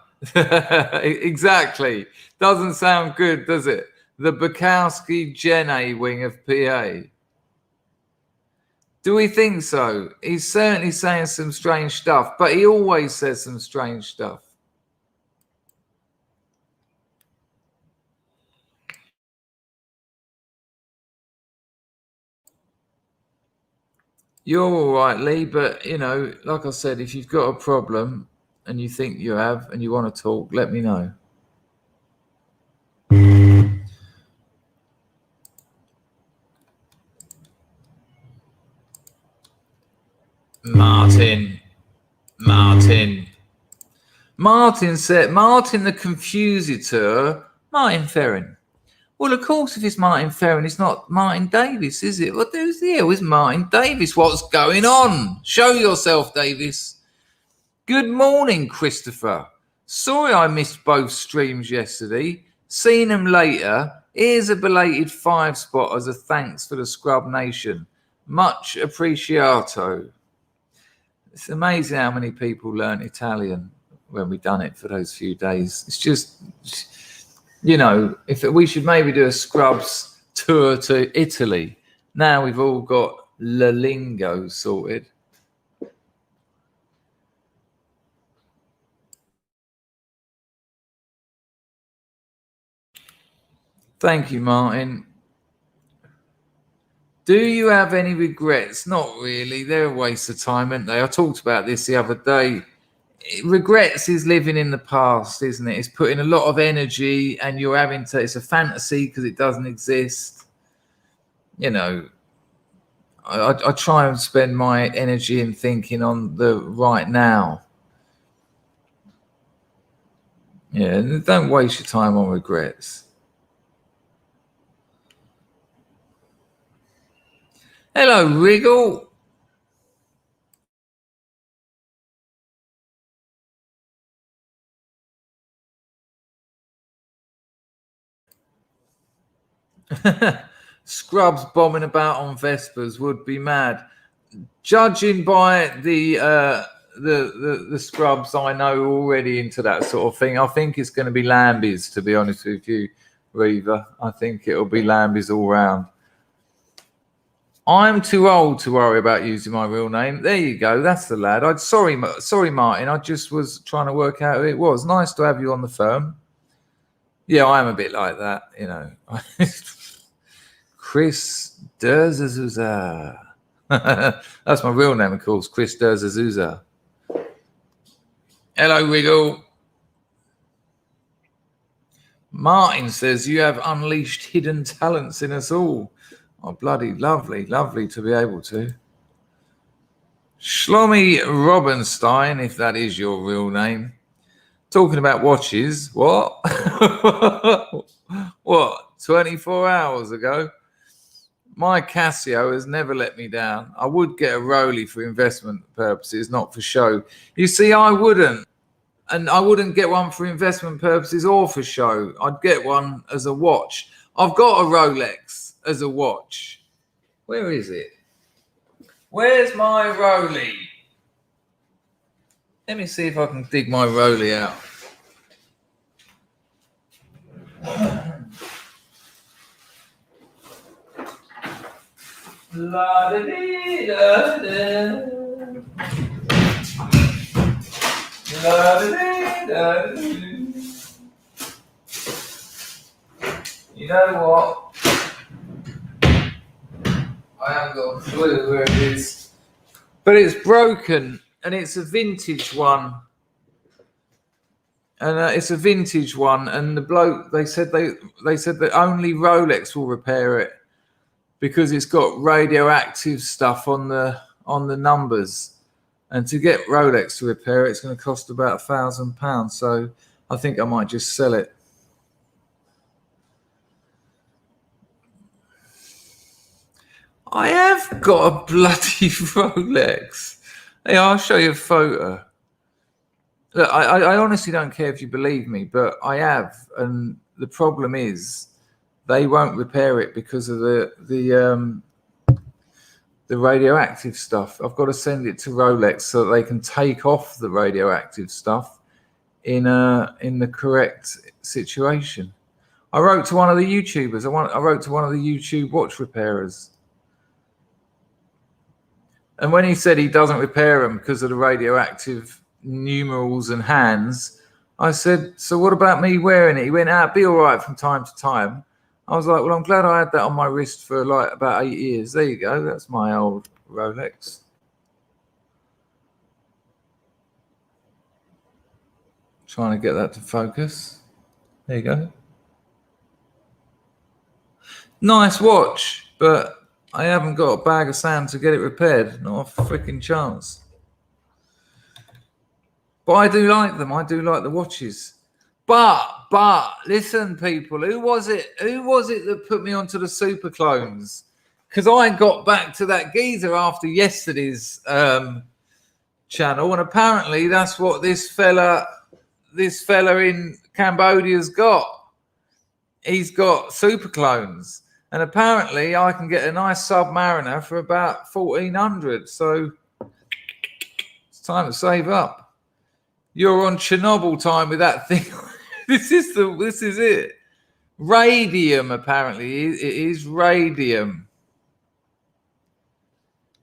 Exactly. Doesn't sound good, does it? The Bukowski Jenny wing of PA. Do we think so? He's certainly saying some strange stuff, but he always says some strange stuff. You're all right, Lee, but, you know, like I said, if you've got a problem and you think you have and you want to talk, let me know. Martin said, Martin the Confusitor, Martin Ferrin. Well, of course, if it's Martin Ferrin, it's not Martin Davis, is it? What the hell is Martin Davis? What's going on? Show yourself, Davis. Good morning, Christopher. Sorry I missed both streams yesterday. Seen them later. Here's a belated 5 spot as a thanks for the Scrub Nation. Much appreciato. It's amazing how many people learn Italian when we done it for those few days. It's just, you know, if we should maybe do a Scrubs tour to Italy. Now we've all got La Lingo sorted. Thank you, Martin. Do you have any regrets? Not really. They're a waste of time, aren't they? I talked about this the other day. Regrets is living in the past, isn't it? It's putting a lot of energy and you're having to, it's a fantasy because it doesn't exist. You know, I try and spend my energy in thinking on the right now. Yeah, don't waste your time on regrets. Hello, Wriggle. Scrubs bombing about on Vespers would be mad. Judging by the Scrubs I know already into that sort of thing, I think it's going to be Lambies, to be honest with you, Reaver. I think it'll be Lambies all round. I'm too old to worry about using my real name. There you go. That's the lad. Sorry, Martin. I just was trying to work out who it was. Nice to have you on the phone. Yeah, I am a bit like that, you know. Chris Derzazuza. That's my real name, of course. Chris Derzazuza. Hello, Wiggle. Martin says you have unleashed hidden talents in us all. Oh, bloody lovely to be able to. Shlomi Robinstein, if that is your real name. Talking about watches. What? What? 24 hours ago? My Casio has never let me down. I would get a Rolex for investment purposes, not for show. You see, I wouldn't. And I wouldn't get one for investment purposes or for show. I'd get one as a watch. I've got a Rolex as a watch. Where is it? Where's my Rolex? Let me see if I can dig my Rolex out. La da dee da da. La da dee da da. You know what? I haven't got a clue where it is. But it's broken and it's a vintage one. And it's a vintage one, and the bloke they said that only Rolex will repair it because it's got radioactive stuff on the numbers, and to get Rolex to repair it, it's going to cost about £1,000. So I think I might just sell it. I have got a bloody Rolex. Hey, I'll show you a photo. Look, I honestly don't care if you believe me, but I have, and the problem is they won't repair it because of the radioactive stuff. I've got to send it to Rolex so that they can take off the radioactive stuff in the correct situation. I wrote to one of the YouTubers. I wrote to one of the YouTube watch repairers. And when he said he doesn't repair them because of the radioactive numerals and hands, I said, so what about me wearing it? He went, be all right from time to time. I was like, well, I'm glad I had that on my wrist for like about 8 years. There you go. That's my old Rolex. Trying to get that to focus. There you go. Nice watch, but I haven't got a bag of sand to get it repaired. Not a freaking chance. But I do like them. I do like the watches. But listen, people, who was it that put me onto the super clones? Because I got back to that geezer after yesterday's channel, and apparently that's what this fella in Cambodia's got. He's got super clones, and apparently I can get a nice Submariner for about 1,400. So it's time to save up. You're on Chernobyl time with that thing. This is it. Radium, apparently. It is radium.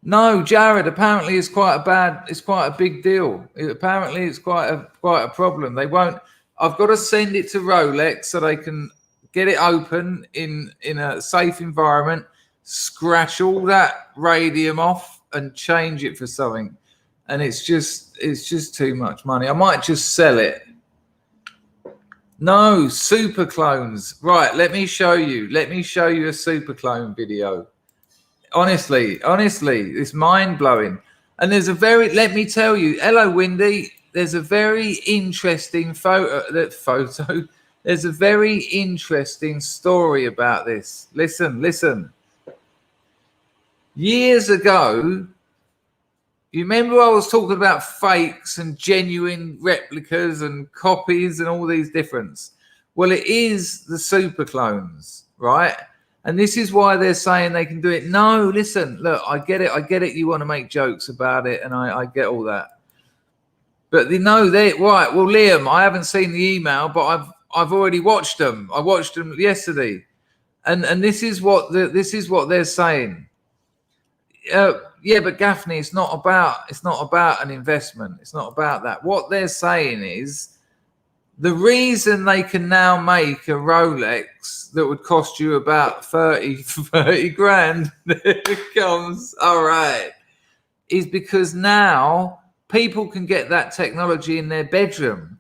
No, Jared, apparently it's quite a big deal. Apparently it's quite a problem. They won't. I've got to send it to Rolex so they can get it open in a safe environment, scratch all that radium off and change it for something. And it's just too much money. I might just sell it. No, super clones. Right, let me show you a super clone video. Honestly, it's mind-blowing. And there's let me tell you, hello, Windy. There's a very interesting photo. There's a very interesting story about this. Listen. Years ago, you remember I was talking about fakes and genuine replicas and copies and all these difference? Well, it is the super clones, right? And this is why they're saying they can do it. No, listen, look, I get it. You want to make jokes about it, and I get all that. But they know right. Well, Liam, I haven't seen the email, but I've already watched them. I watched them yesterday, and this is what they're saying. Yeah, but Gaffney, it's not about an investment. It's not about that. What they're saying is the reason they can now make a Rolex that would cost you about 30 grand, there it comes, all right, is because now people can get that technology in their bedroom.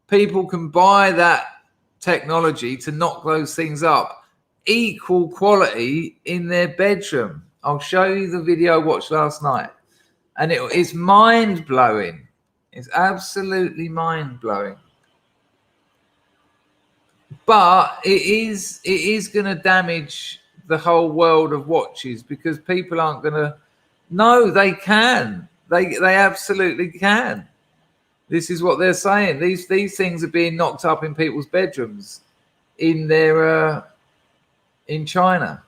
People can buy that technology to knock those things up, equal quality in their bedroom. I'll show you the video I watched last night, and it's mind-blowing. It's absolutely mind-blowing. But it is going to damage the whole world of watches because people aren't going to. No, they can. They absolutely can. This is what they're saying. These things are being knocked up in people's bedrooms in China.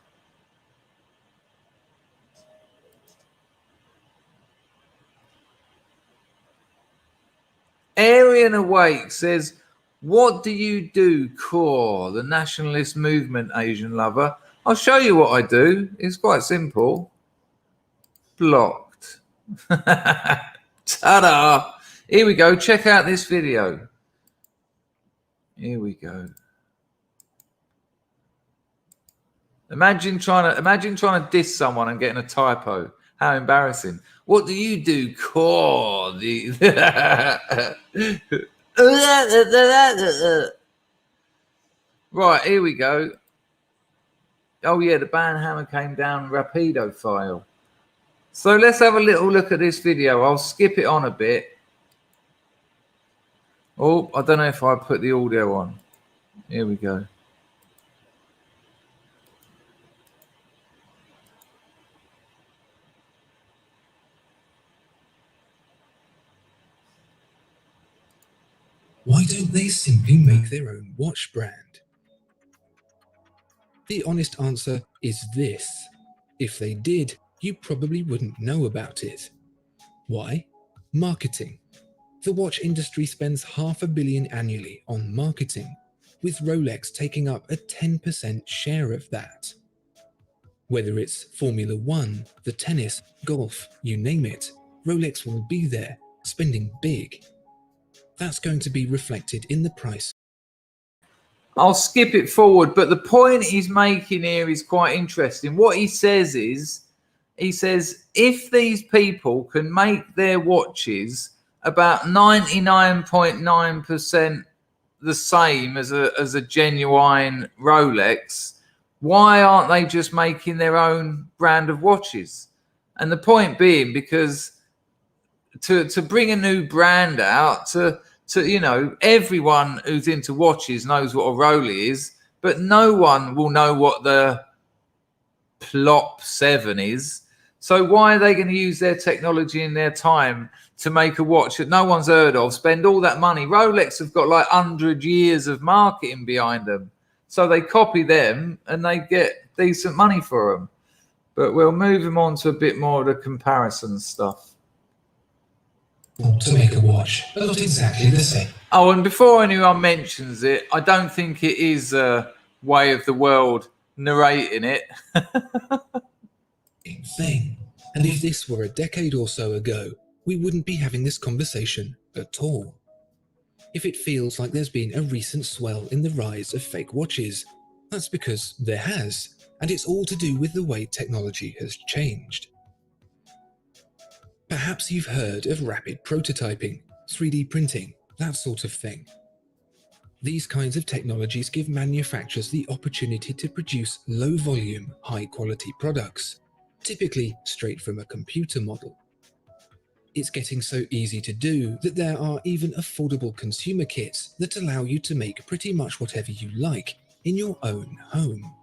Arian Awake says, what do you do, Core, the nationalist movement, Asian lover? I'll show you what I do. It's quite simple. blocked. Ta-da! Here we go. Check out this video. Here we go. Imagine trying to diss someone and getting a typo. How embarrassing. What do you do, Cordy? Right, here we go. Oh yeah, the band hammer came down rapido file. So let's have a little look at this video. I'll skip it on a bit. Oh, I don't know if I put the audio on. Here we go. Why don't they simply make their own watch brand? The honest answer is this. If they did, you probably wouldn't know about it. Why? Marketing. The watch industry spends $500 million annually on marketing, with Rolex taking up a 10% share of that. Whether it's Formula One, the tennis, golf, you name it, Rolex will be there, spending big. That's going to be reflected in the price. I'll skip it forward, but the point he's making here is quite interesting. What he says is, if these people can make their watches about 99.9% the same as a genuine Rolex, why aren't they just making their own brand of watches? And the point being, because to bring a new brand out, to you know, everyone who's into watches knows what a Rolex is, but no one will know what the Plop 7 is. So why are they going to use their technology and their time to make a watch that no one's heard of, spend all that money? Rolex have got like 100 years of marketing behind them. So they copy them and they get decent money for them. But we'll move them on to a bit more of the comparison stuff. To make a watch, but not exactly the same. Oh, and before anyone mentions it, I don't think it is a Way of the World narrating it. Thing. And if this were a decade or so ago, we wouldn't be having this conversation at all. If it feels like there's been a recent swell in the rise of fake watches, that's because there has, and it's all to do with the way technology has changed. Perhaps you've heard of rapid prototyping, 3D printing, that sort of thing. These kinds of technologies give manufacturers the opportunity to produce low-volume, high-quality products, typically straight from a computer model. It's getting so easy to do that there are even affordable consumer kits that allow you to make pretty much whatever you like in your own home.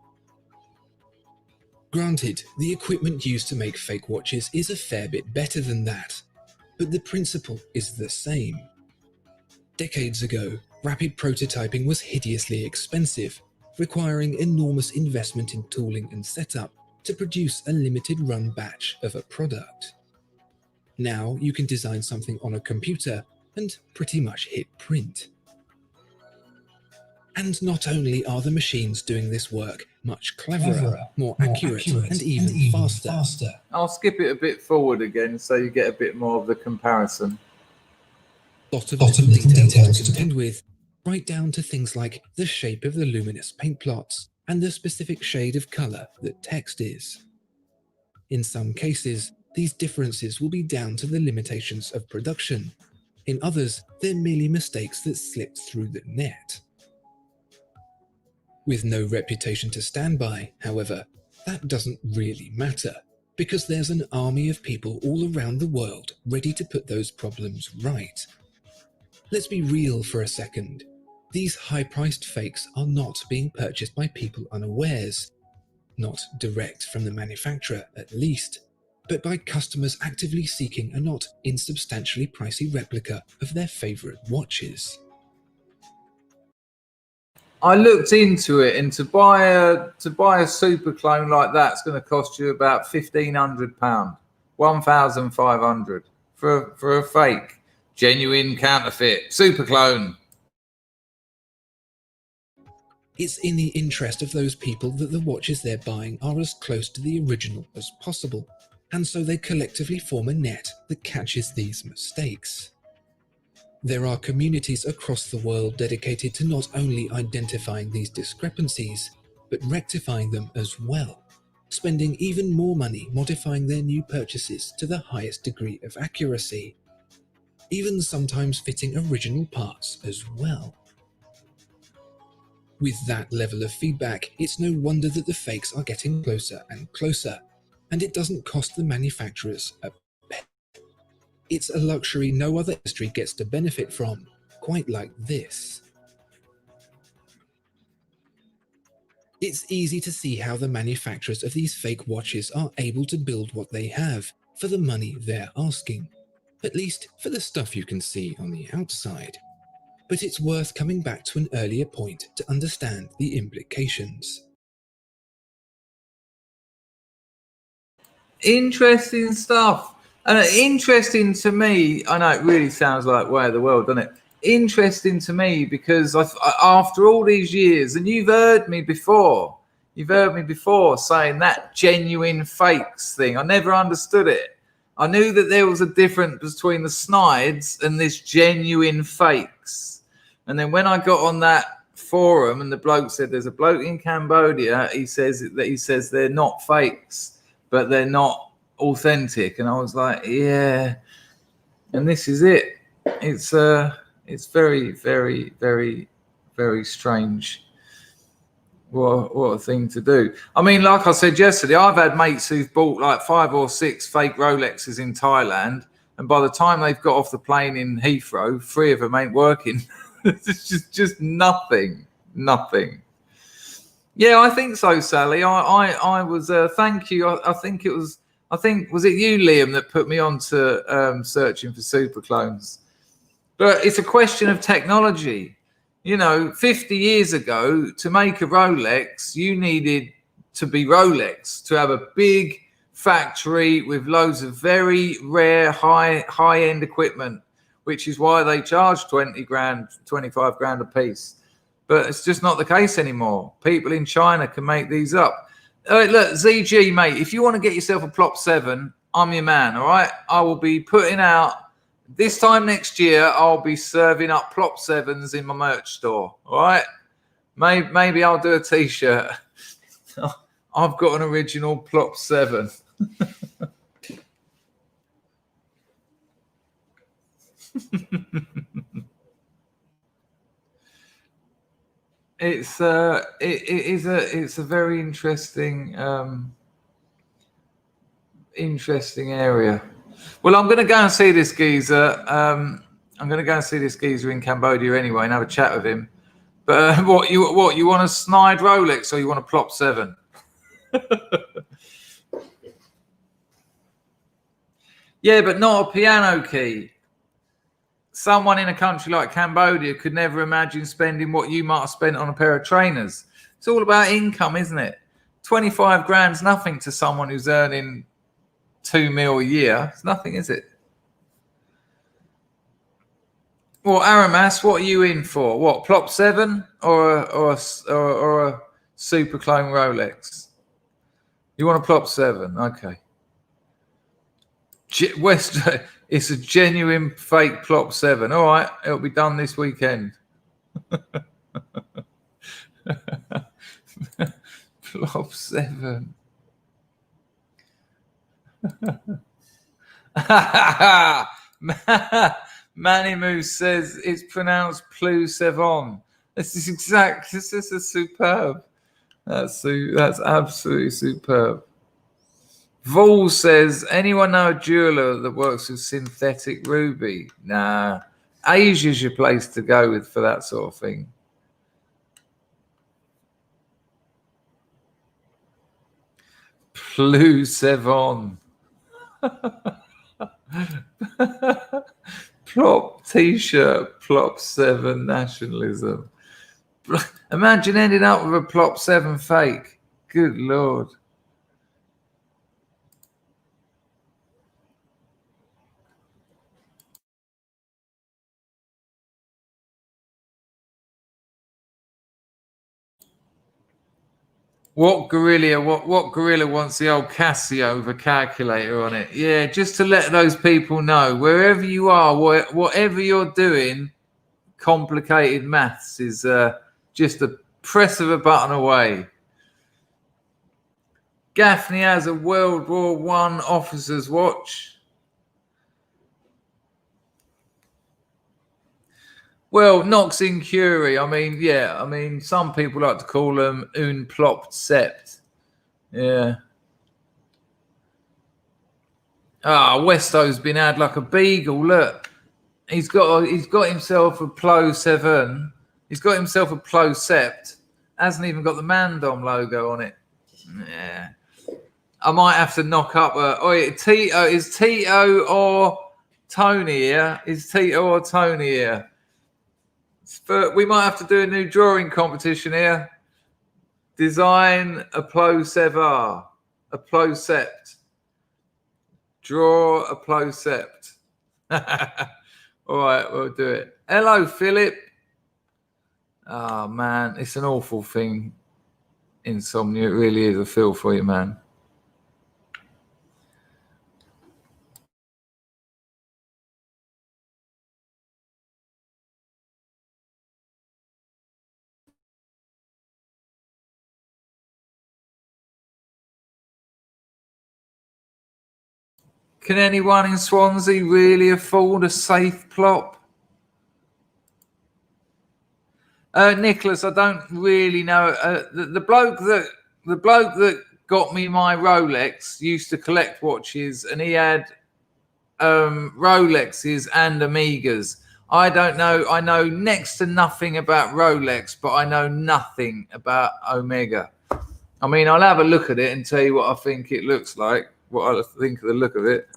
Granted, the equipment used to make fake watches is a fair bit better than that, but the principle is the same. Decades ago, rapid prototyping was hideously expensive, requiring enormous investment in tooling and setup to produce a limited run batch of a product. Now you can design something on a computer and pretty much hit print. And not only are the machines doing this work much cleverer, more accurate, and even faster. I'll skip it a bit forward again so you get a bit more of the comparison. Lots of little details to contend with, right down to things like the shape of the luminous paint plots and the specific shade of color that text is. In some cases, these differences will be down to the limitations of production. In others, they're merely mistakes that slipped through the net. With no reputation to stand by, however, that doesn't really matter, because there's an army of people all around the world ready to put those problems right. Let's be real for a second. These high-priced fakes are not being purchased by people unawares, not direct from the manufacturer at least, but by customers actively seeking a not insubstantially pricey replica of their favorite watches. I looked into it, and to buy a super clone like that's going to cost you about £1,500, 1,500 for a fake, genuine counterfeit super clone. It's in the interest of those people that the watches they're buying are as close to the original as possible, and so they collectively form a net that catches these mistakes. There are communities across the world dedicated to not only identifying these discrepancies, but rectifying them as well, spending even more money modifying their new purchases to the highest degree of accuracy, even sometimes fitting original parts as well. With that level of feedback, it's no wonder that the fakes are getting closer and closer, and it doesn't cost the manufacturers a penny. It's a luxury no other industry gets to benefit from, quite like this. It's easy to see how the manufacturers of these fake watches are able to build what they have for the money they're asking, at least for the stuff you can see on the outside. But it's worth coming back to an earlier point to understand the implications. Interesting stuff. And interesting to me, I know it really sounds like way of the world, doesn't it? Interesting to me because after all these years, and you've heard me before saying that genuine fakes thing. I never understood it. I knew that there was a difference between the snides and this genuine fakes. And then when I got on that forum and the bloke said there's a bloke in Cambodia, he says they're not fakes, but they're not authentic. And I was like, yeah. And this is it. It's very, very, very, very strange. What a thing to do. I mean, like I said yesterday, I've had mates who've bought like 5 or 6 fake Rolexes in Thailand, and by the time they've got off the plane in Heathrow, 3 of them ain't working. It's just nothing. Yeah, I think so, Sally. I was thank you. I think was it you, Liam, that put me on to searching for super clones. But it's a question of technology. 50 years ago, to make a Rolex, you needed to be Rolex, to have a big factory with loads of very rare, high-end equipment, which is why they charge 20 grand, 25 grand a piece. But it's just not the case anymore. People in China can make these up. Look, ZG, mate, if you want to get yourself a Plop 7, I'm your man, all right? I will be putting out, this time next year, I'll be serving up Plop 7s in my merch store, all right? Maybe I'll do a T-shirt. I've got an original Plop 7. It's a very interesting area. Well, I'm going to go and see this geezer. I'm going to go and see this geezer in Cambodia anyway and have a chat with him. But what you want a snide Rolex or you want a Plop 7? Yeah, but not a piano key. Someone in a country like Cambodia could never imagine spending what you might have spent on a pair of trainers. It's all about income, isn't it? 25 grand's nothing to someone who's earning 2 mil a year. It's nothing, is it? Well, Aramas, what are you in for? What, Plop 7 or a super clone Rolex? You want a Plop 7? Okay. It's a genuine fake Plop 7. All right, it'll be done this weekend. Plop 7. Manimu says it's pronounced Plus Sevon. This is superb. That's absolutely superb. Vol says, anyone know a jeweler that works with synthetic ruby? Nah. Asia's your place to go with for that sort of thing. Plus Sevon. Plop T-shirt, Plop 7 nationalism. Imagine ending up with a Plop 7 fake. Good Lord. What gorilla wants the old Casio with a calculator on it? Yeah, just to let those people know, wherever you are, whatever you're doing, complicated maths is just a press of a button away. Gaffney has a World War I officer's watch. Well, Nox in Curie. I mean, yeah. I mean, some people like to call them un plopped sept. Yeah. Ah, Westo's been had like a beagle. Look, he's got himself a Plo 7. He's got himself a Plo sept. Hasn't even got the Mandom logo on it. Yeah. I might have to knock up. Tito, is Tito or Tony here? Is Tito or Tony here? But we might have to do a new drawing competition here. Design a Plo Sevar, a Plo sept. Draw a Plo sept. All right, we'll do it. Hello, Philip. Oh, man, it's an awful thing. Insomnia, it really is. I feel for you, man. Can anyone in Swansea really afford a safe plop? Nicholas, I don't really know. The bloke that got me my Rolex used to collect watches, and he had Rolexes and Amigas. I don't know. I know next to nothing about Rolex, but I know nothing about Omega. I mean, I'll have a look at it and tell you what I think it looks like, what I think of the look of it.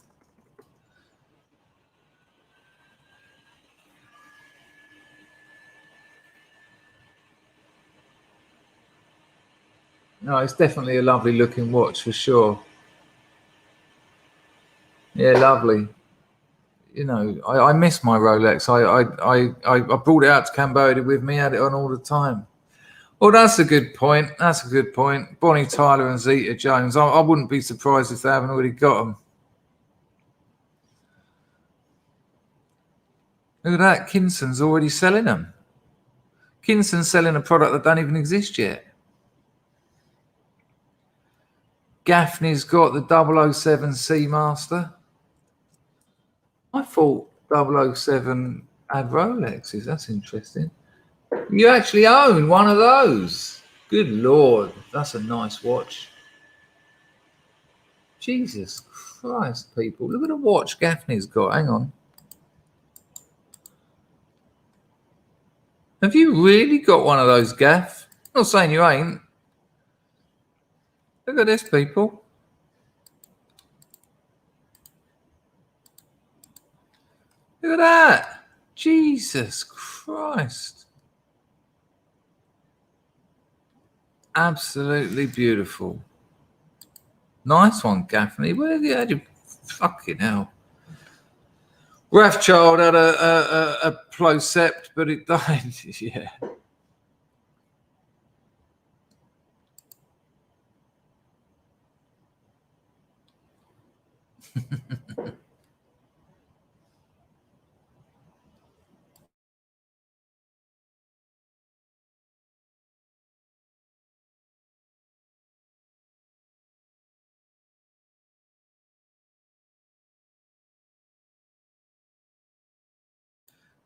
No, it's definitely a lovely looking watch for sure. Yeah, lovely. You know, I miss my Rolex. I brought it out to Cambodia with me, had it on all the time. Well, that's a good point. That's a good point. Bonnie Tyler and Zeta Jones. I wouldn't be surprised if they haven't already got them. Look at that. Kinson's already selling them. Kinson's selling a product that don't even exist yet. Gaffney's got the 007 Seamaster. I thought 007 had Rolexes. That's interesting. You actually own one of those. Good Lord. That's a nice watch. Jesus Christ, people. Look at the watch Gaffney's got. Hang on. Have you really got one of those, Gaff? I'm not saying you ain't. Look at this, people. Look at that. Jesus Christ. Absolutely beautiful. Nice one, Gaffney. Where had you? Fucking hell. Rathchild had a Plo sept, but it died. Yeah.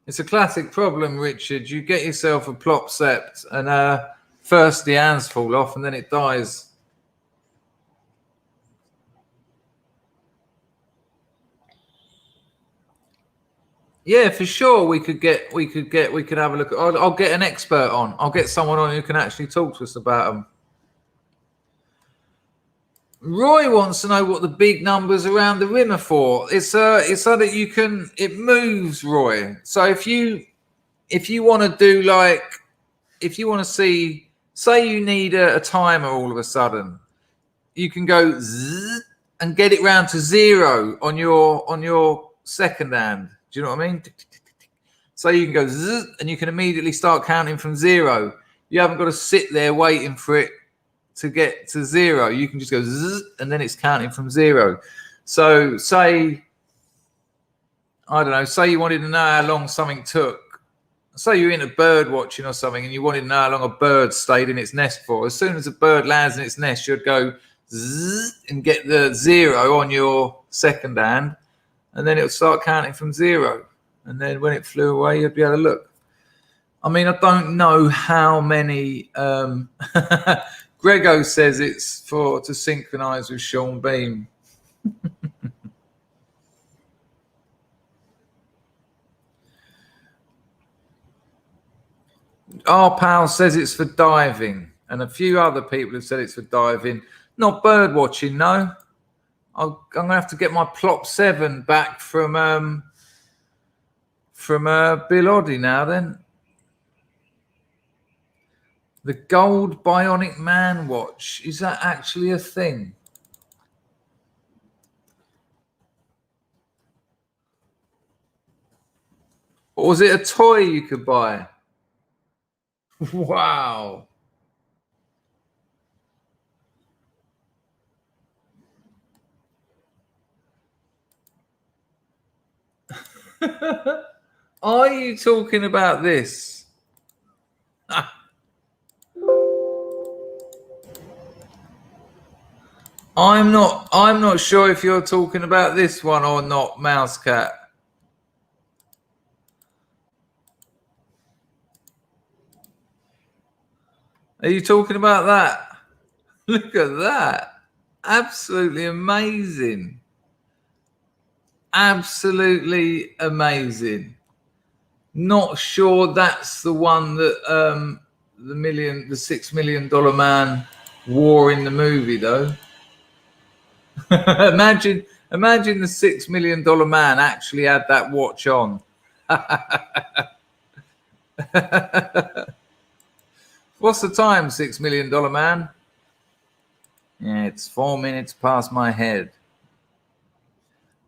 It's a classic problem, Richard. You get yourself a plop sept and first the hands fall off and then it dies. Yeah, for sure. We could have a look. I'll get an expert on. I'll get someone on who can actually talk to us about them. Roy wants to know what the big numbers around the rim are for. It's so that you can. It moves, Roy. So if you want to do like, if you want to see, say you need a timer all of a sudden, you can go zzz and get it round to 0 on your second hand. Do you know what I mean? So you can go zzz and you can immediately start counting from 0. You haven't got to sit there waiting for it to get to 0. You can just go zzz, and then it's counting from 0. So say, I don't know, say you wanted to know how long something took. Say you're into bird watching or something and you wanted to know how long a bird stayed in its nest for. As soon as a bird lands in its nest, you'd go zzz and get the 0 on your second hand, and then it would start counting from 0. And then when it flew away, you'd be able to look. I mean, I don't know how many. Grego says it's to synchronize with Sean Beam. Our pal says it's for diving, and a few other people have said it's for diving. Not bird watching, no. I'm gonna have to get my Plop 7 back from Bill Oddie now. Then the gold Bionic Man watch, is that actually a thing? Or was it a toy you could buy? Wow. Are you talking about this? I'm not sure if you're talking about this one or not, Mouse Cat. Are you talking about that? Look at that. Absolutely amazing. Absolutely amazing. Not sure that's the one that the $6 million man wore in the movie, though. imagine the $6 million man actually had that watch on. What's the time, $6 million man? Yeah, it's 4 minutes past my head.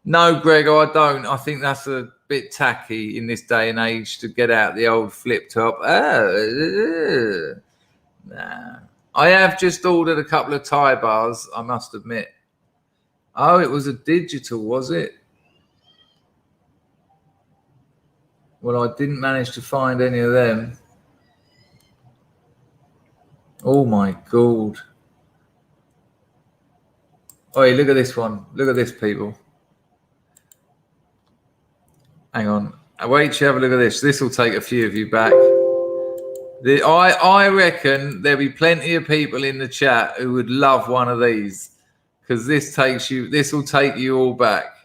No, Gregor, I don't. I think that's a bit tacky in this day and age to get out the old flip top. Nah. I have just ordered a couple of Thai bars, I must admit. Oh, it was a digital, was it? Well, I didn't manage to find any of them. Oh, my God. Oh, look at this one. Look at this, people. Hang on. Wait till you have a look at this. This will take a few of you back. I reckon there'll be plenty of people in the chat who would love one of these, because this will take you all back.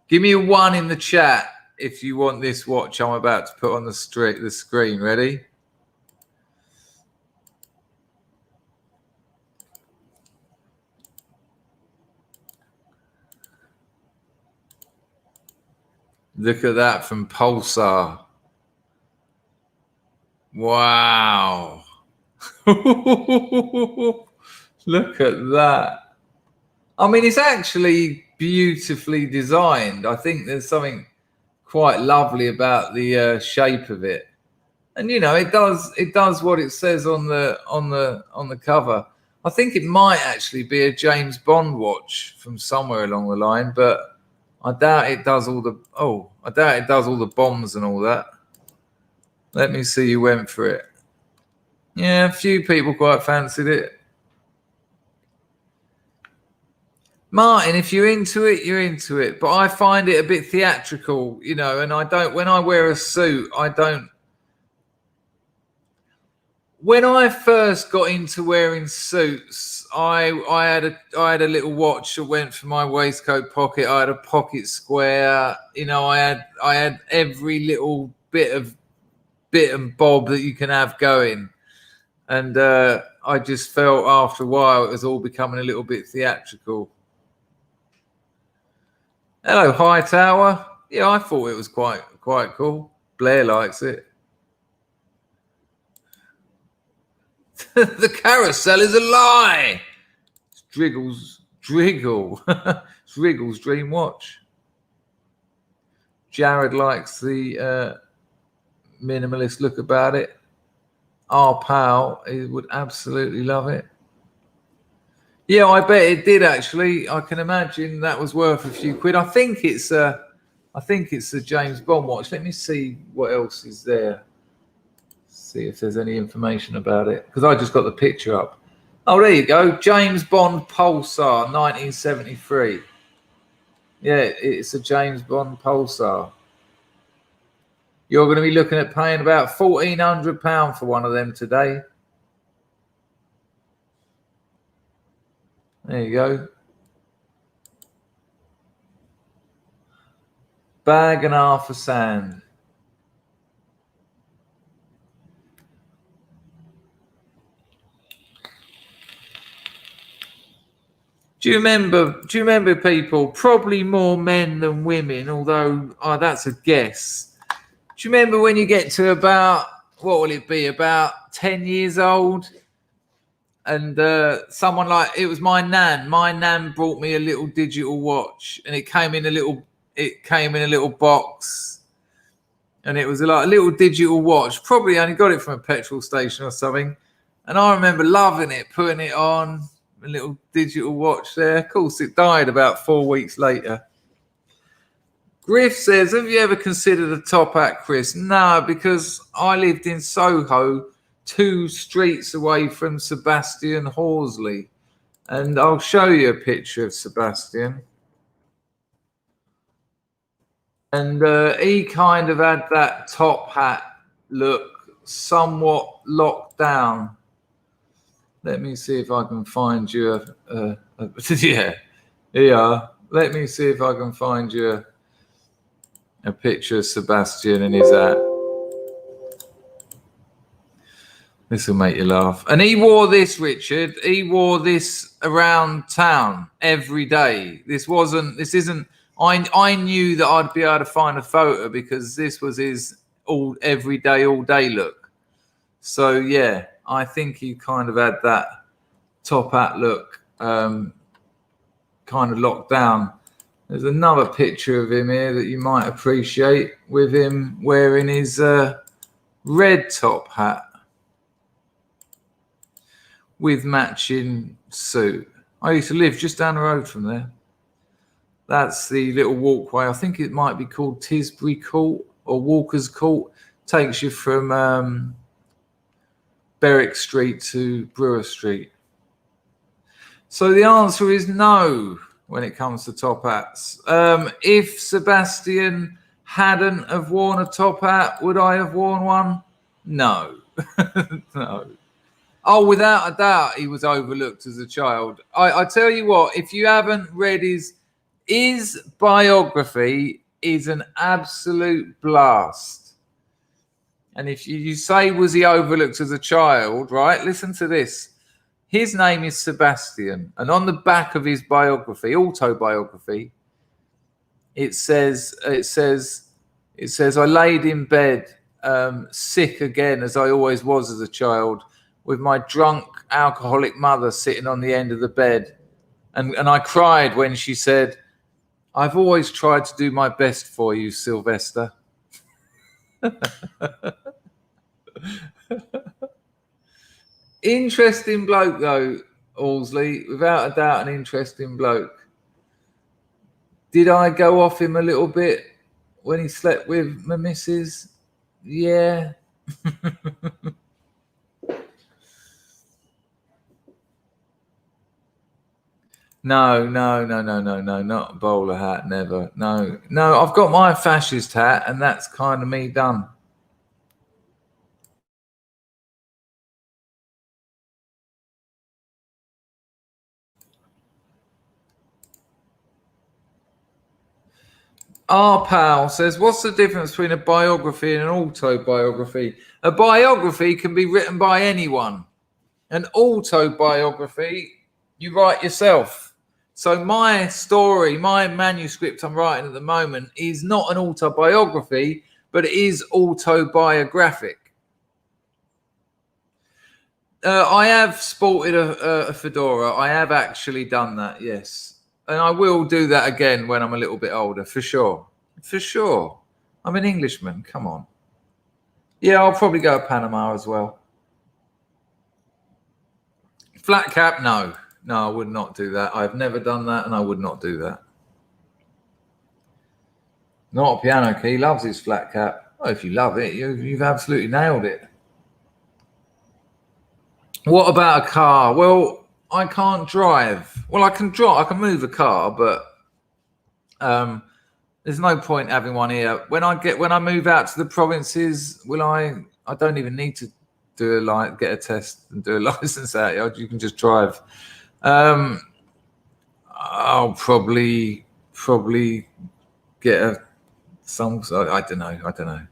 Give me a 1 in the chat if you want this watch I'm about to put on the screen. Ready? Look at that from Pulsar. Wow. Look at that. I mean, it's actually beautifully designed. I think there's something quite lovely about the shape of it. And you know, it does what it says on the cover. I think it might actually be a James Bond watch from somewhere along the line, but I doubt it does all the bombs and all that. Let me see who went for it. Yeah, a few people quite fancied it. Martin, if you're into it, you're into it. But I find it a bit theatrical, you know, and when I wear a suit, when I first got into wearing suits, I had a little watch that went for my waistcoat pocket. I had a pocket square. You know, I had every little bit and bob that you can have going. And I just felt after a while it was all becoming a little bit theatrical. Hello, Hightower. Yeah, I thought it was quite cool. Blair likes it. The carousel is a lie. It's Driggle's dream watch. Jared likes the minimalist look about it. Our pal, he would absolutely love it. Yeah, I bet it did actually. I can imagine that was worth a few quid. I think it's a James Bond watch. Let me see what else is there. See if there's any information about it, because I just got the picture up. Oh, there you go. James Bond Pulsar, 1973. Yeah, it's a James Bond Pulsar. You're going to be looking at paying about £1,400 for one of them today. There you go. Bag and half of sand. Do you remember people, probably more men than women, although that's a guess. Do you remember when you get to about, what will it be, about 10 years old? And someone like, it was my nan. My nan brought me a little digital watch, and it came in a little box, and it was like a little digital watch. Probably only got it from a petrol station or something. And I remember loving it, putting it on, a little digital watch there. Of course, it died about 4 weeks later. Griff says, have you ever considered a top hat, Chris? No, because I lived in Soho, 2 streets away from Sebastian Horsley. And I'll show you a picture of Sebastian. And he kind of had that top hat look, somewhat locked down. Let me see if I can find you yeah. Let me see if I can find you a picture of Sebastian in his hat. This will make you laugh. And he wore this, Richard. He wore this around town every day. I knew that I'd be able to find a photo because this was his all day look. So yeah, I think he kind of had that top hat look kind of locked down. There's another picture of him here that you might appreciate, with him wearing his red top hat with matching suit. I used to live just down the road from there. That's the little walkway. I think it might be called Tisbury Court or Walker's Court. Takes you from Berwick Street to Brewer Street. So the answer is no when it comes to top hats. If Sebastian hadn't have worn a top hat, would I have worn one? No. No. Oh, without a doubt, he was overlooked as a child. I tell you what, if you haven't read his biography is an absolute blast. And if you say, was he overlooked as a child, right? Listen to this. His name is Sebastian. And on the back of his biography, autobiography, it says, I laid in bed sick again, as I always was as a child, with my drunk alcoholic mother sitting on the end of the bed. And I cried when she said, I've always tried to do my best for you, Sylvester. Interesting bloke, though, Horsley. Without a doubt, an interesting bloke. Did I go off him a little bit when he slept with my missus? Yeah. No, not a bowler hat, never. No, I've got my fascist hat, and that's kind of me done. Our pal says, what's the difference between a biography and an autobiography? A biography can be written by anyone. An autobiography, you write yourself. So my story, my manuscript I'm writing at the moment is not an autobiography, but it is autobiographic. I have sported a fedora. I have actually done that, yes. And I will do that again when I'm a little bit older, for sure. For sure. I'm an Englishman, come on. Yeah, I'll probably go to Panama as well. Flat cap, no. No, I would not do that. I've never done that, and I would not do that. Not a piano key. Loves his flat cap. Well, if you love it, you've absolutely nailed it. What about a car? Well, I can't drive. Well, I can drive. I can move a car, but there's no point having one here. When I move out to the provinces, I don't even need to get a test and do a license out. You can just drive. I'll probably get some. I don't know.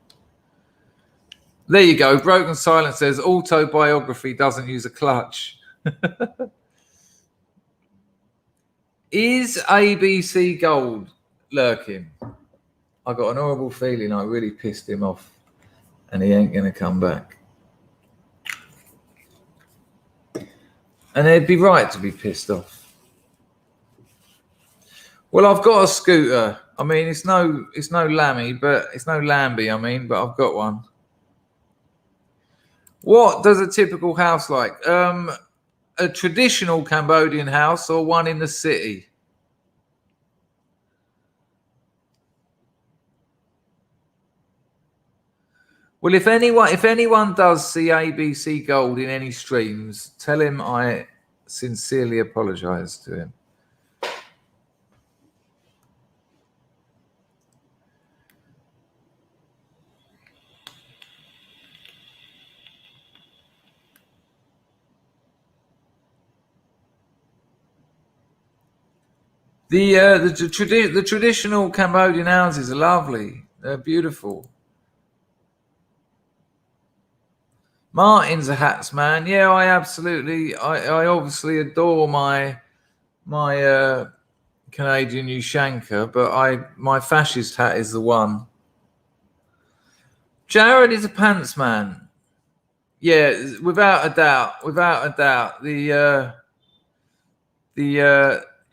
There you go. Broken Silence says autobiography doesn't use a clutch. Is ABC Gold lurking? I got an horrible feeling I really pissed him off, and he ain't gonna come back. And they'd be right to be pissed off. Well, I've got a scooter. I mean, it's no Lambie, but I've got one. What does a typical house like? A traditional Cambodian house or one in the city? Well, if anyone does see ABC Gold in any streams, tell him I sincerely apologise to him. The traditional Cambodian houses are lovely. They're beautiful. Martin's a hats man. Yeah, I obviously adore my Canadian Ushanka, but my fascist hat is the one. Jared is a pants man. Yeah, without a doubt.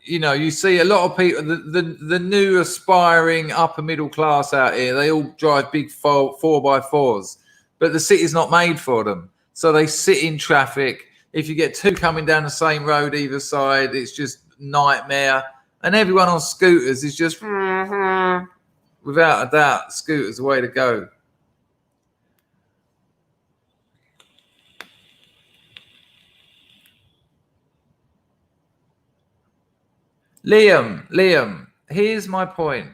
You see a lot of people, the new aspiring upper middle class out here, they all drive big 4x4s, but the city's not made for them. So they sit in traffic. If you get two coming down the same road either side, it's just nightmare. And everyone on scooters is just, without a doubt, scooters the way to go. Liam, here's my point.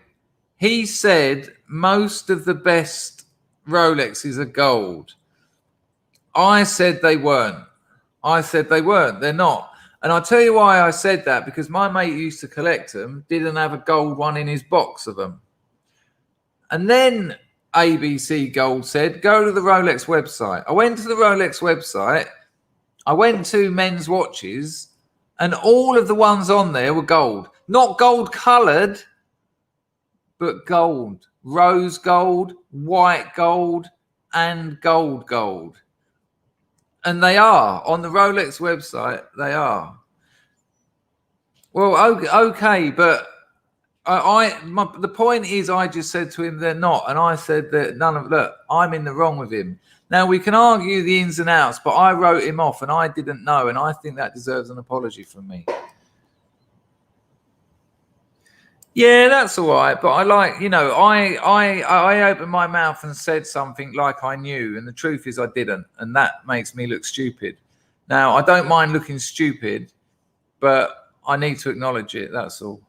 He said most of the best Rolexes are gold. I said they weren't. They're not. And I'll tell you why I said that, because my mate who used to collect them didn't have a gold one in his box of them. And then ABC Gold said, go to the Rolex website. I went to the Rolex website. I went to men's watches. And all of the ones on there were gold. Not gold coloured, but gold. Rose gold, white gold, and gold. And they are. On the Rolex website, they are. Well, okay, but the point is I just said to him they're not. And I said that look, I'm in the wrong with him. Now, we can argue the ins and outs, but I wrote him off and I didn't know, and I think that deserves an apology from me. Yeah, that's all right, but I opened my mouth and said something like I knew, and the truth is I didn't, and that makes me look stupid. Now, I don't mind looking stupid, but I need to acknowledge it, that's all.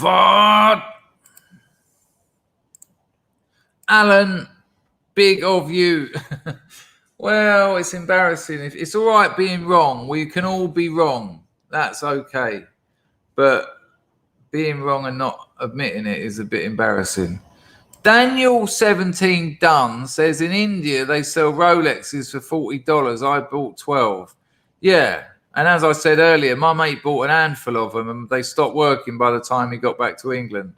What? Alan, big of you. Well, it's embarrassing. It's all right being wrong. We can all be wrong. That's okay. But being wrong and not admitting it is a bit embarrassing. Daniel 17 Dunn says in India they sell Rolexes for $40. I bought 12. Yeah, and as I said earlier, my mate bought an handful of them and they stopped working by the time he got back to England.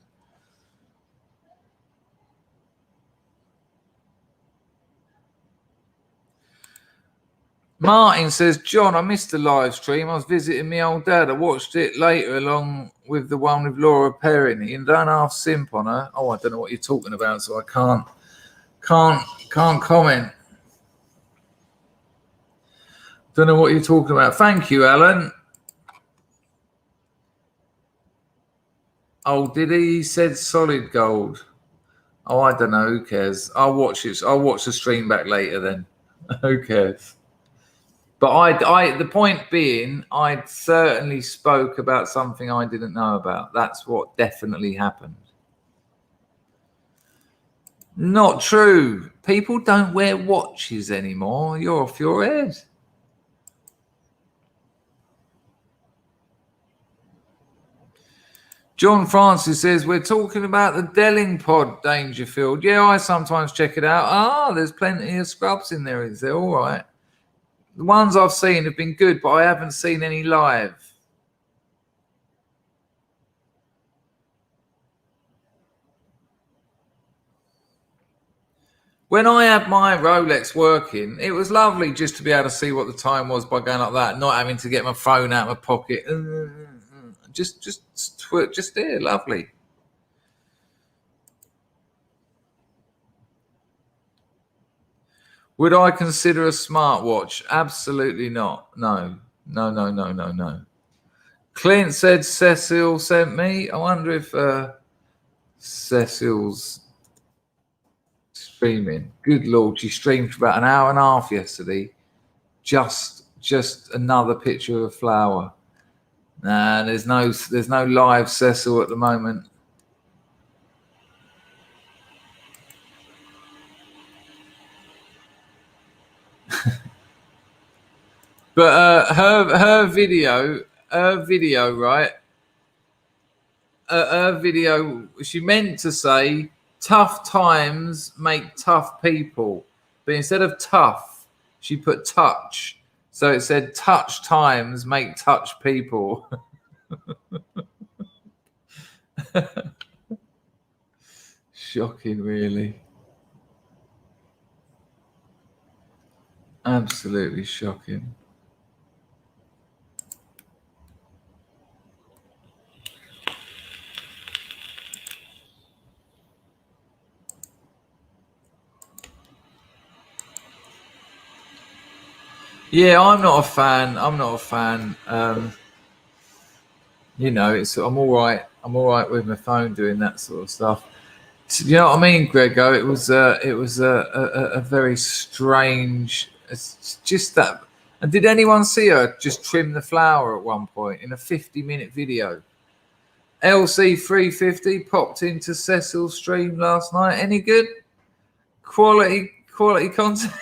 Martin says, John, I missed the live stream. I was visiting my old dad. I watched it later along with the one with Laura Perrine. You don't half simp on her. Oh, I don't know what you're talking about, so I can't comment. Don't know what you're talking about. Thank you, Alan. Oh, did he? He said solid gold. Oh, I don't know. Who cares? I'll watch it. I'll watch the stream back later then. Who cares? But the point being, I certainly spoke about something I didn't know about. That's what definitely happened. Not true. People don't wear watches anymore. You're off your head. John Francis says, we're talking about the Delling pod, Dangerfield. Yeah, I sometimes check it out. Ah, there's plenty of scrubs in there. Is there? All right. The ones I've seen have been good, but I haven't seen any live. When I had my Rolex working, it was lovely just to be able to see what the time was by going like that, not having to get my phone out of my pocket. Just there, lovely. Would I consider a smartwatch? Absolutely not. No. Clint said Cecil sent me. I wonder if Cecil's streaming. Good Lord, she streamed for about an hour and a half yesterday. Just another picture of a flower. Nah, there's no live Cecil at the moment. But her video, right? Her video, she meant to say tough times make tough people, but instead of tough, she put touch. So it said touch times make touch people. Shocking, really. Absolutely shocking. Yeah, I'm not a fan. You know, I'm all right. I'm all right with my phone doing that sort of stuff. You know what I mean, Grego? It was a very strange. It's just that. And did anyone see her just trim the flower at one point in a 50-minute video? LC350 popped into Cecil's stream last night. Any good? Quality content.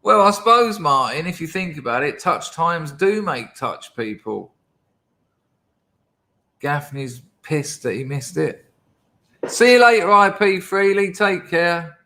Well, I suppose, Martin, if you think about it, touch times do make touch people. Gaffney's pissed that he missed it. See you later, IP Freely. Take care.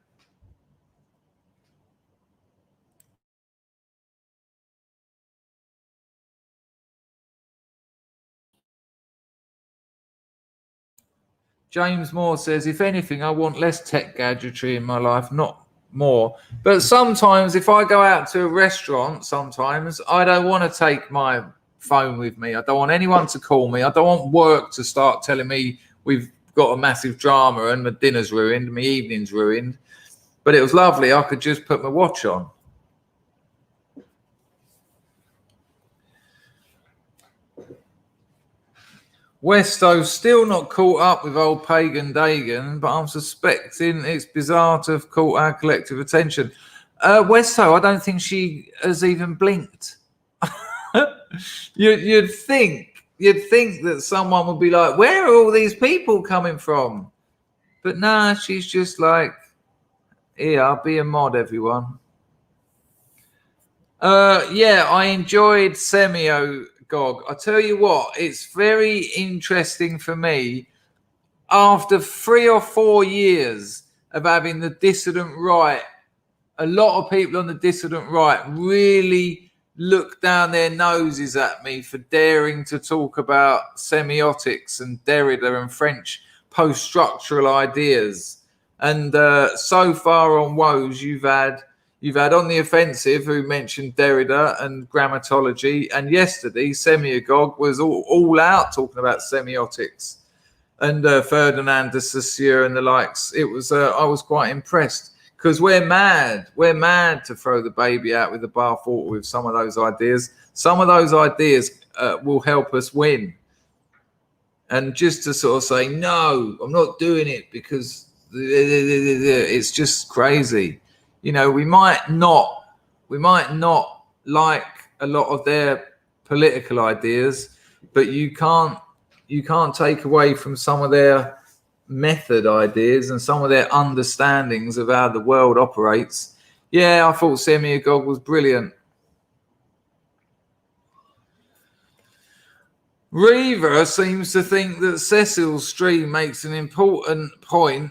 James Moore says, if anything, I want less tech gadgetry in my life, not more. But sometimes if I go out to a restaurant, sometimes I don't want to take my phone with me. I don't want anyone to call me. I don't want work to start telling me we've got a massive drama and my dinner's ruined, my evening's ruined. But it was lovely. I could just put my watch on. Westo still not caught up with old Pagan Dagan, but I'm suspecting it's bizarre to have caught our collective attention. Westo, I don't think she has even blinked. You'd think that someone would be like, where are all these people coming from? But nah, she's just like, here, I'll be a mod, everyone. Yeah, I enjoyed Semio. Gog, I tell you what, it's very interesting for me after 3 or 4 years of having the dissident right, a lot of people on the dissident right really look down their noses at me for daring to talk about semiotics and Derrida and French post-structural ideas. And so far on woes, you've had On the Offensive, who mentioned Derrida and grammatology, and yesterday Semiagog was all out talking about semiotics, and Ferdinand de Saussure and the likes. It was I was quite impressed, because we're mad to throw the baby out with the bathwater with some of those ideas. Some of those ideas will help us win. And just to sort of say, no, I'm not doing it because it's just crazy. You know, we might not like a lot of their political ideas, but you can't take away from some of their method ideas and some of their understandings of how the world operates. Yeah, I thought Semiagog was brilliant. Reaver seems to think that Cecil's stream makes an important point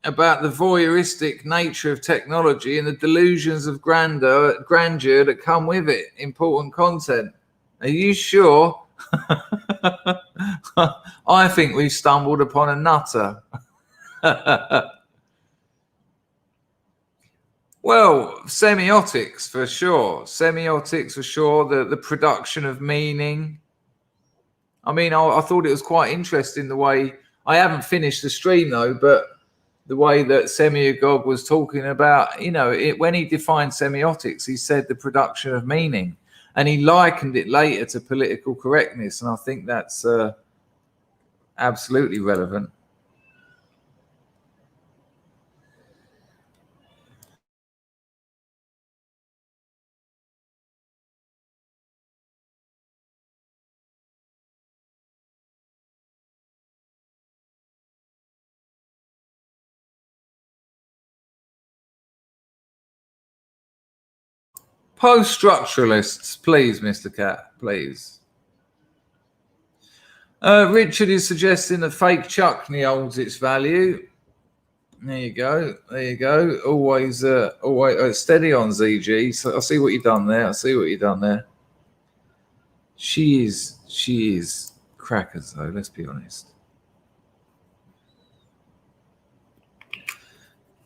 about the voyeuristic nature of technology and the delusions of grandeur that come with it. Important content. Are you sure? I think we've stumbled upon a nutter. Well, semiotics for sure. The production of meaning. I mean, I thought it was quite interesting the way, I haven't finished the stream though, but the way that Semiagog was talking about, you know, when he defined semiotics, he said the production of meaning, and he likened it later to political correctness. And I think that's absolutely relevant. Post-structuralists, please, Mr. Cat, please. Richard is suggesting that fake Chuckney holds its value. There you go. Always steady on, ZG. So I see what you've done there. She is crackers though. Let's be honest.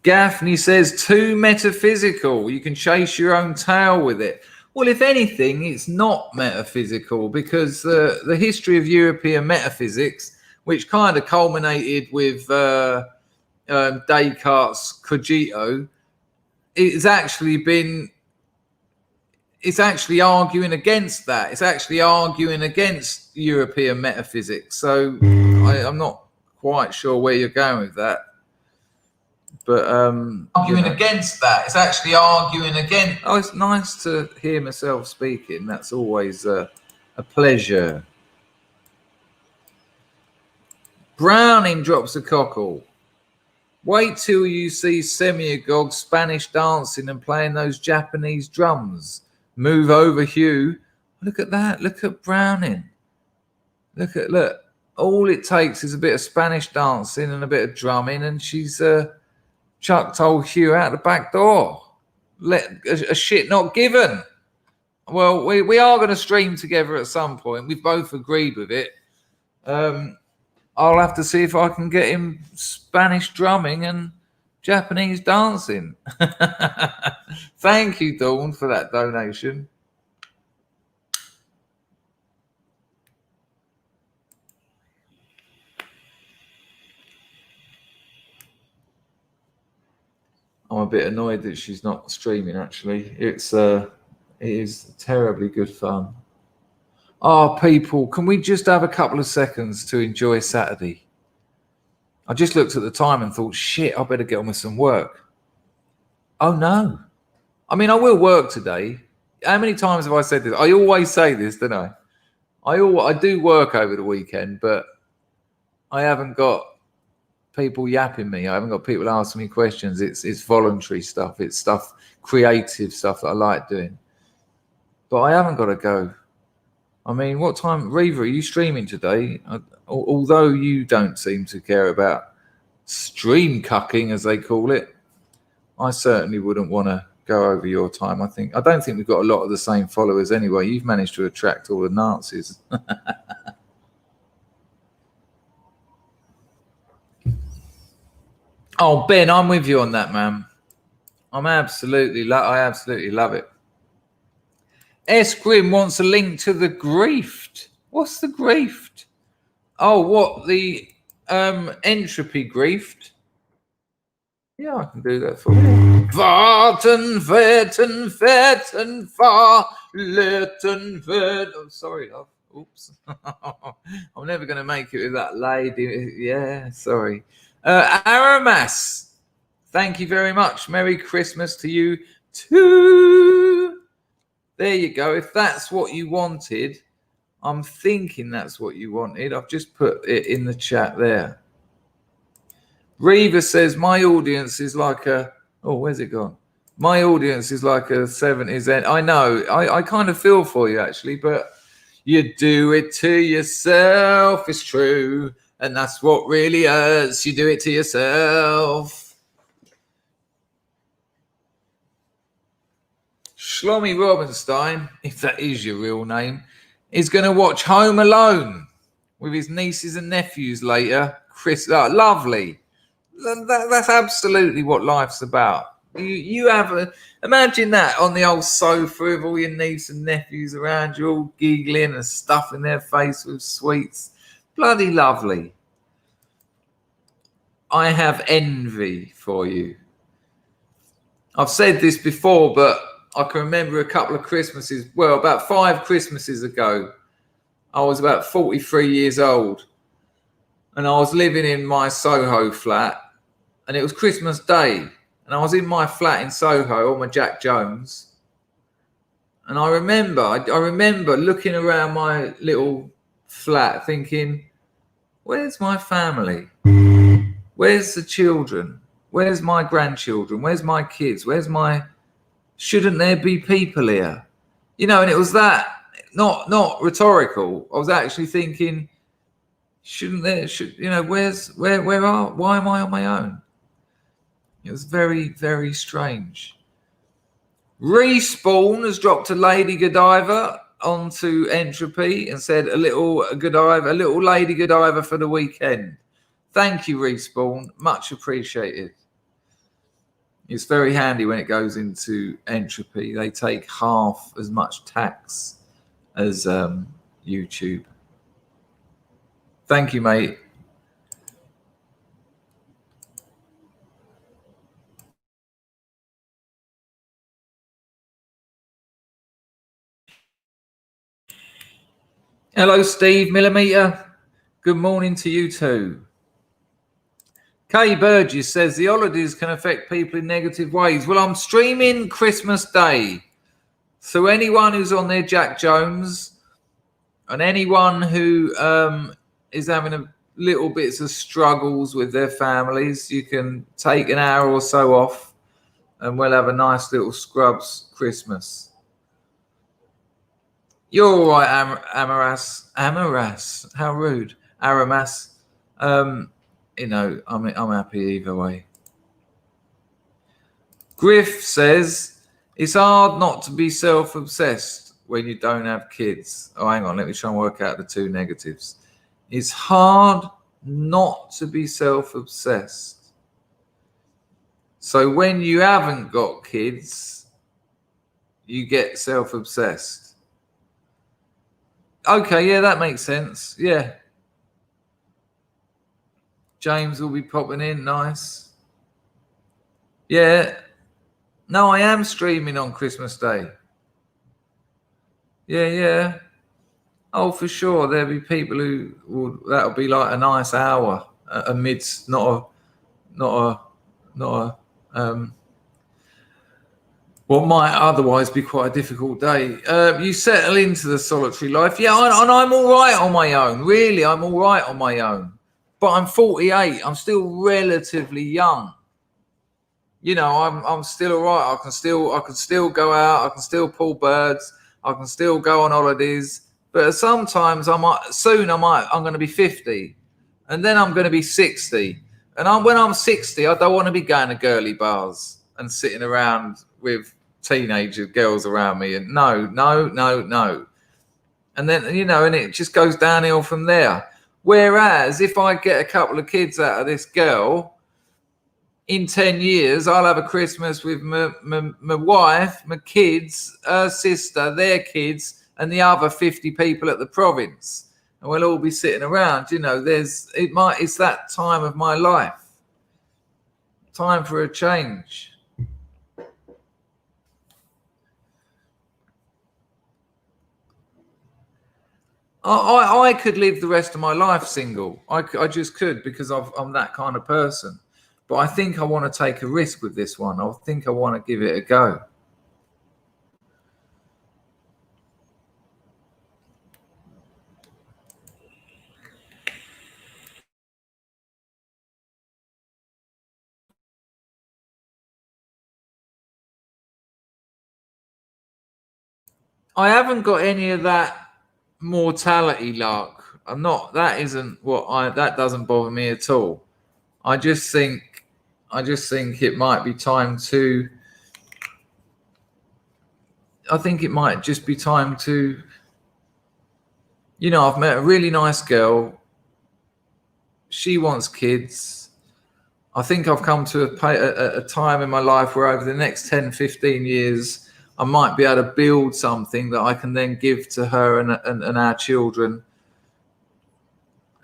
Gaffney says too metaphysical. You can chase your own tail with it. Well, if anything, it's not metaphysical, because the history of European metaphysics, which kind of culminated with Descartes' cogito, it's actually arguing against that. It's actually arguing against European metaphysics. So I'm not quite sure where you're going with that. But arguing against that, it's actually arguing against. Oh, it's nice to hear myself speaking. That's always a pleasure. Browning drops a cockle. Wait till you see Semiagog Spanish dancing and playing those Japanese drums. Move over, Hugh. Look at that. Look at Browning. Look. All it takes is a bit of Spanish dancing and a bit of drumming, and she's chucked old Hugh out the back door. Let a shit not given. Well, we are going to stream together at some point. We've both agreed with it. I'll have to see if I can get him Spanish drumming and Japanese dancing. Thank you, Dawn, for that donation. I'm a bit annoyed that she's not streaming, actually. It is terribly good fun. Oh, people, can we just have a couple of seconds to enjoy Saturday? I just looked at the time and thought, shit, I better get on with some work. Oh, no. I mean, I will work today. How many times have I said this? I always say this, don't I? I do work over the weekend, but I haven't got people yapping me. I haven't got people asking me questions. It's voluntary stuff. It's stuff, creative stuff that I like doing. But I haven't got to go I mean, what time, Reva, are you streaming today? Although you don't seem to care about stream cucking, as they call it, I certainly wouldn't want to go over your time. I don't think we've got a lot of the same followers anyway. You've managed to attract all the Nazis. Oh, Ben, I'm with you on that, man. I absolutely love it. S. Grim wants a link to the grieft. What's the grieft? Oh, what, the entropy grieft? Yeah, I can do that for you. Warten, wetten, wetten, far, letten, wetten. Oh, sorry. Oh, oops. I'm never going to make it with that lady. Yeah, sorry. Aramas, thank you very much. Merry Christmas to you too. There you go. If that's what you wanted, I'm thinking that's what you wanted. I've just put it in the chat there. Reva says, my audience is like a... Oh, where's it gone? My audience is like a 70s end. I know. I kind of feel for you, actually, but you do it to yourself, it's true. And that's what really hurts. You do it to yourself. Shlomi Robinstein, if that is your real name, is going to watch Home Alone with his nieces and nephews later. Chris, lovely. That's absolutely what life's about. You have imagine that on the old sofa with all your nieces and nephews around you, all giggling and stuffing their face with sweets. Bloody lovely. I have envy for you. I've said this before, but I can remember a couple of Christmases, well, about 5 Christmases ago, I was about 43 years old and I was living in my Soho flat and it was Christmas Day and I was in my flat in Soho on my Jack Jones. And I remember looking around my little flat thinking, where's my family? Where's the children? Where's my grandchildren? Where's my kids? Shouldn't there be people here? You know, and it was that, not rhetorical. I was actually thinking, why am I on my own? It was very, very strange. Respawn has dropped a Lady Godiva onto Entropy and said a little Lady Godiva for the weekend. Thank you, Respawn. Much appreciated. It's very handy when it goes into Entropy. They take half as much tax as YouTube. Thank you, mate. Hello, Steve Millimeter. Good morning to you too. Kay Burgess says the holidays can affect people in negative ways. Well, I'm streaming Christmas Day. So anyone who's on their Jack Jones and anyone who is having a little bits of struggles with their families, you can take an hour or so off and we'll have a nice little Scrubs Christmas. You're all right, Amaras. How rude. Aramas. You know, I'm happy either way. Griff says, it's hard not to be self-obsessed when you don't have kids. Oh, hang on. Let me try and work out the 2 negatives. It's hard not to be self-obsessed. So when you haven't got kids, you get self-obsessed. Okay, yeah, that makes sense. Yeah. James will be popping in. Nice. Yeah. No, I am streaming on Christmas Day. Yeah. Oh, for sure. There'll be people who that'll be like a nice hour amidst not a what might otherwise be quite a difficult day. You settle into the solitary life. Yeah, and I'm all right on my own. Really, I'm all right on my own. But I'm 48. I'm still relatively young. You know, I'm still all right. I can still go out. I can still pull birds. I can still go on holidays. But sometimes I'm going to be 50, and then I'm going to be 60. And when I'm 60, I don't want to be going to girly bars and sitting around with teenager girls around me. And no. And then, and it just goes downhill from there. Whereas if I get a couple of kids out of this girl, in 10 years, I'll have a Christmas with my wife, my kids, her sister, their kids, and the other 50 people at the province. And we'll all be sitting around, it's that time of my life. Time for a change. I could live the rest of my life single. I just could, because I'm that kind of person. But I think I want to take a risk with this one. I think I want to give it a go. I haven't got any of that mortality lark. That doesn't bother me at all. I just think it might be time to I've met a really nice girl. She wants kids. I think I've come to a time in my life where over the next 10, 15 years, I might be able to build something that I can then give to her and our children.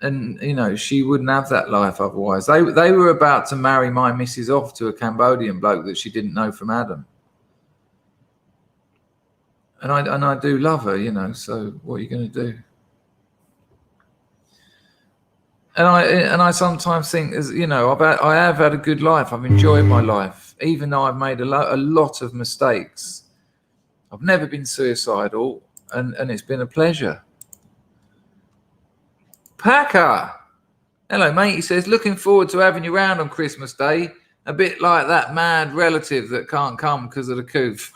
And, she wouldn't have that life otherwise. They were about to marry my missus off to a Cambodian bloke that she didn't know from Adam. And I do love her, so what are you going to do? And I sometimes think, I have had a good life. I've enjoyed my life, even though I've made a lot of mistakes. I've never been suicidal, and it's been a pleasure. Packer, hello, mate. He says, looking forward to having you round on Christmas Day. A bit like that mad relative that can't come because of the coof.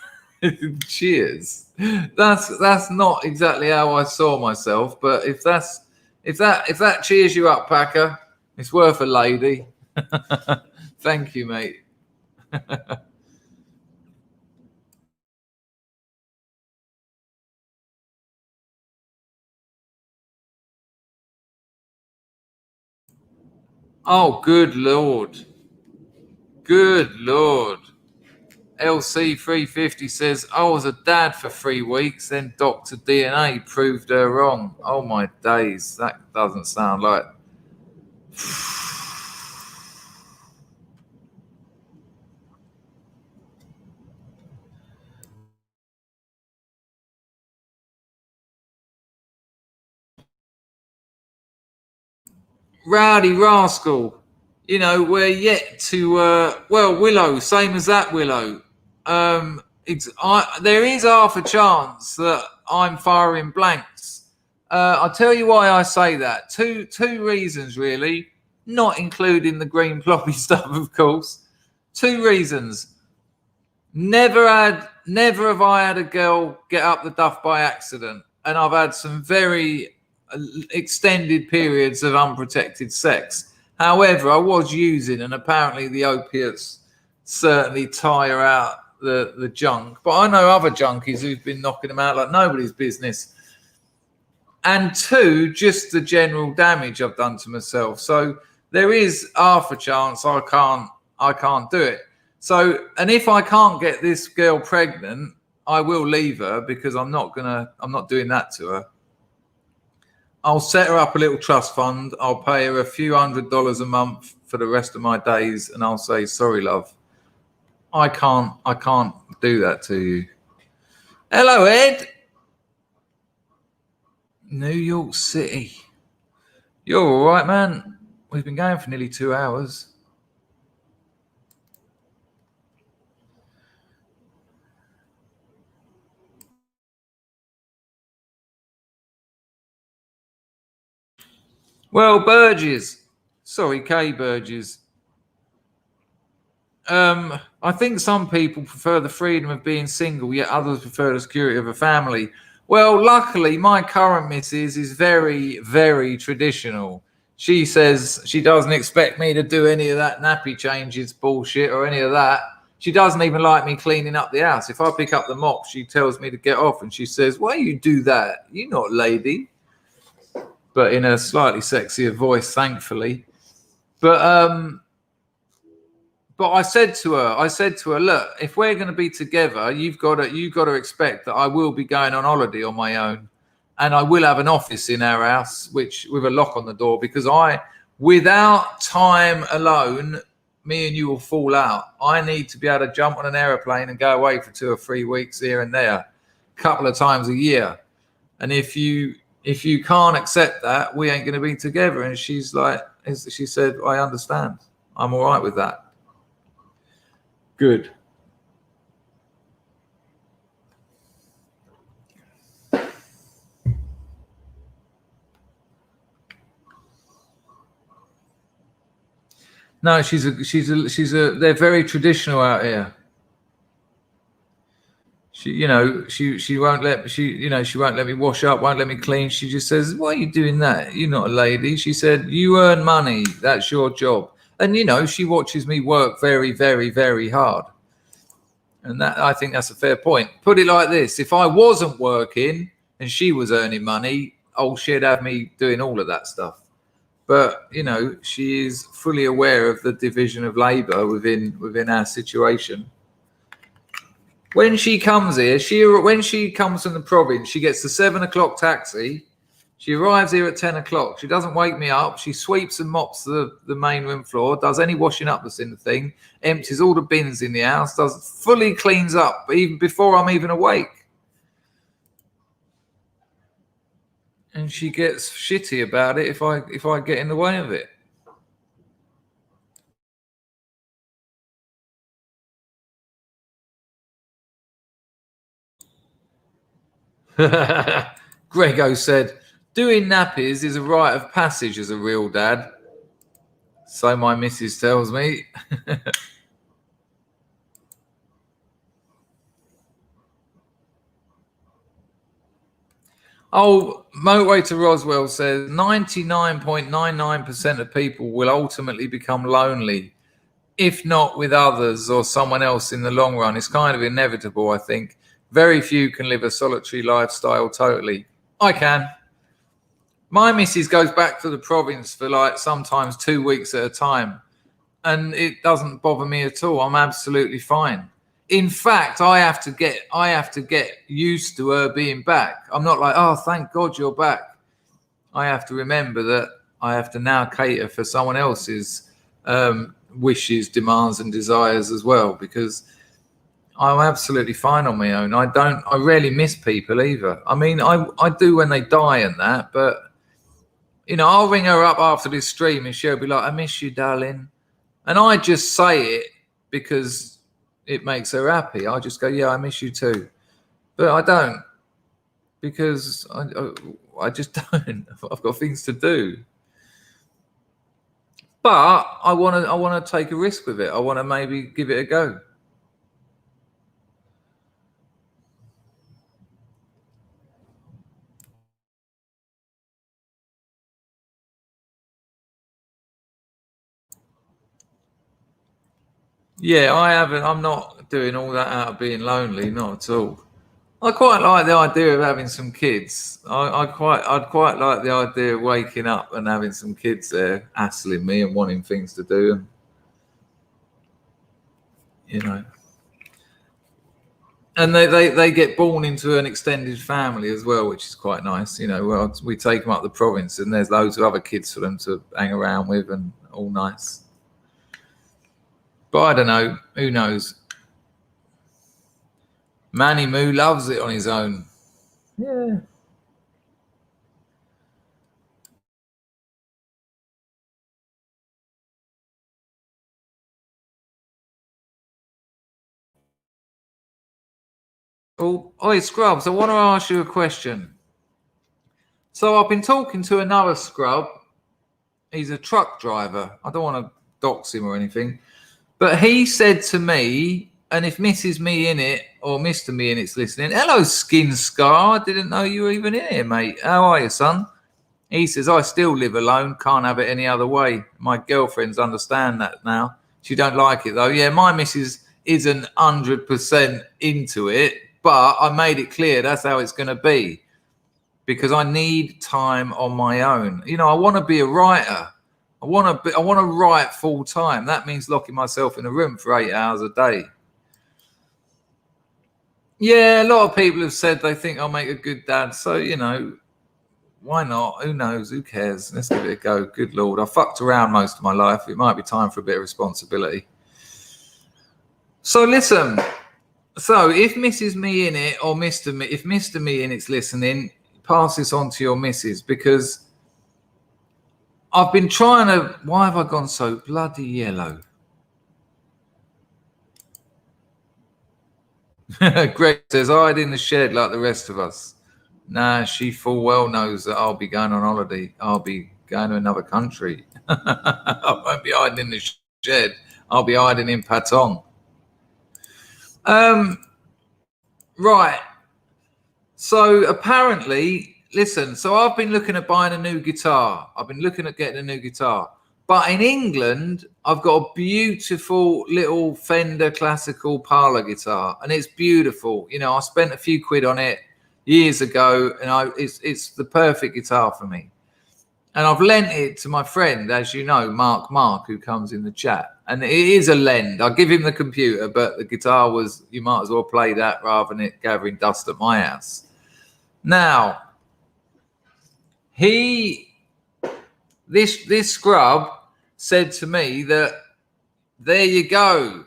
Cheers. That's not exactly how I saw myself, but if that cheers you up, Packer, it's worth a lady. Thank you, mate. Oh, good Lord. Good Lord. LC350 says, I was a dad for 3 weeks, then Dr. DNA proved her wrong. Oh, my days. That doesn't sound like... Rowdy rascal. We're yet to... Willow, same as that, Willow. There is half a chance that I'm firing blanks. I'll tell you why I say that. Two reasons, really, not including the green ploppy stuff, of course. 2 reasons. Never have I had a girl get up the duff by accident, and I've had some very extended periods of unprotected sex. However, I was using, and apparently the opiates certainly tire out the junk. But I know other junkies who've been knocking them out like nobody's business. And 2, just the general damage I've done to myself. So there is half a chance I can't do it. So, and if I can't get this girl pregnant, I will leave her, because I'm not doing that to her. I'll set her up a little trust fund. I'll pay her a few $100s a month for the rest of my days, and I'll say, sorry, love, I can't do that to you. Hello, Ed. New York City. You're all right, man. We've been going for nearly 2 hours. Well, Burgess. Sorry, Kay Burgess. I think some people prefer the freedom of being single, yet others prefer the security of a family. Well, luckily, my current missus is very, very traditional. She says she doesn't expect me to do any of that nappy changes bullshit or any of that. She doesn't even like me cleaning up the house. If I pick up the mop, she tells me to get off, and she says, "Why you do that? You're not lady." But in a slightly sexier voice, thankfully. But I said to her, look, if we're going to be together, you've got to expect that I will be going on holiday on my own, and I will have an office in our house, which with a lock on the door, because without time alone, me and you will fall out. I need to be able to jump on an aeroplane and go away for 2 or 3 weeks here and there, a couple of times a year. And if you can't accept that, we ain't going to be together. And she said, I understand. I'm all right with that. Good. No, they're very traditional out here. She won't let me wash up, won't let me clean. She just says, "Why are you doing that? You're not a lady." She said, "You earn money. That's your job." And she watches me work very, very, very hard. And that, I think that's a fair point. Put it like this: if I wasn't working and she was earning money, she'd have me doing all of that stuff. But she is fully aware of the division of labour within our situation. When she comes here, when she comes from the province, she gets the 7 o'clock taxi. She arrives here at 10 o'clock. She doesn't wake me up. She sweeps and mops the main room floor, does any washing up that's in the thing, empties all the bins in the house, fully cleans up even before I'm even awake. And she gets shitty about it if I get in the way of it. Grego said, "Doing nappies is a rite of passage as a real dad." So my missus tells me. Motorway to Roswell says 99.99% of people will ultimately become lonely, if not with others or someone else in the long run. It's kind of inevitable, I think. Very few can live a solitary lifestyle totally. I can. My missus goes back to the province for sometimes 2 weeks at a time, and it doesn't bother me at all. I'm absolutely fine. In fact, I have to get used to her being back. I'm not like, "Oh, thank God you're back." I have to remember that I have to now cater for someone else's wishes, demands, and desires as well, because I'm absolutely fine on my own. I rarely miss people either. I mean, I do when they die and that, but I'll ring her up after this stream and she'll be like, "I miss you, darling." And I just say it because it makes her happy. I just go, "Yeah, I miss you too." But I don't, because I just don't. I've got things to do. But I want to take a risk with it. I want to maybe give it a go. Yeah, I haven't. I'm not doing all that out of being lonely, not at all. I quite like the idea of having some kids. I'd quite like the idea of waking up and having some kids there hassling me and wanting things to do. And they get born into an extended family as well, which is quite nice. Well, we take them up the province, and there's loads of other kids for them to hang around with, and all nice. But I don't know. Who knows? Manny Moo loves it on his own. Yeah. Oh, oi, Scrubs, I want to ask you a question. So I've been talking to another Scrub. He's a truck driver. I don't want to dox him or anything. But he said to me, And if Mrs. Me in it or Mr. Me in it's listening, hello, Skin Scar. I didn't know you were even in here, mate. How are you, son? He says, I still live alone. Can't have it any other way. My girlfriends understand that now. She don't like it, though. Yeah, my missus isn't 100% into it, but I made it clear that's how it's going to be because I need time on my own. You know, I want to be a writer. I want to write full time. That means locking myself in a room for 8 hours a day. Yeah, a lot of people have said they think I'll make a good dad. So, you know, why not? Who knows? Who cares? Let's give it a go. Good Lord. I fucked around most of my life. It might be time for a bit of responsibility. So listen. So if Mrs. Me in it or Mr. Me, if Mr. Me in it's listening, pass this on to your missus because I've been trying to... Why have I gone so bloody yellow? Greg says, hide in the shed like the rest of us. Nah, she full well knows that I'll be going on holiday. I'll be going to another country. I won't be hiding in the shed. I'll be hiding in Patong. Right. So apparently, listen, so I've been looking at buying a new guitar. I've been looking at getting a new guitar. But in England, I've got a beautiful little Fender classical parlor guitar, and it's beautiful. You know, I spent a few quid on it years ago, and it's the perfect guitar for me. And I've lent it to my friend, as you know, Mark, who comes in the chat. And it is a lend. I give him the computer, but the guitar was, you might as well play that rather than it gathering dust at my house. Now, this scrub said to me that, there you go.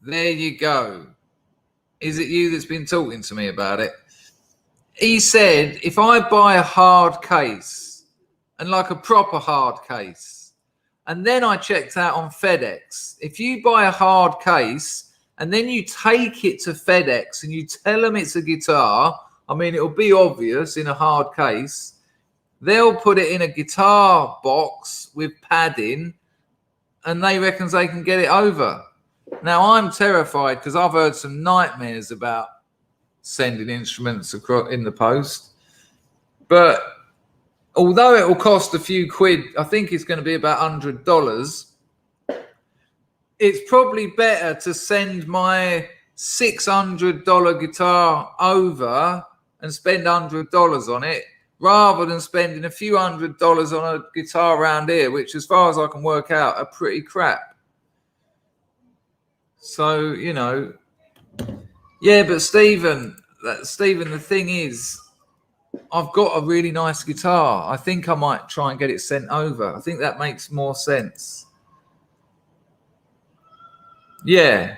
There you go. Is it you that's been talking to me about it? He said, if I buy a hard case, and like a proper hard case, and then I checked out on FedEx, if you buy a hard case, and then you take it to FedEx, and you tell them it's a guitar, I mean, it'll be obvious in a hard case, they'll put it in a guitar box with padding, and they reckon they can get it over. Now, I'm terrified because I've heard some nightmares about sending instruments across in the post. But although it will cost a few quid, I think it's going to be about $100. It's probably better to send my $600 guitar over and spend $100 on it rather than spending a few $100 on a guitar around here, which as far as I can work out are pretty crap. So, you know, yeah, but Stephen, the thing is, I've got a really nice guitar. I think I might try and get it sent over. I think that makes more sense. Yeah,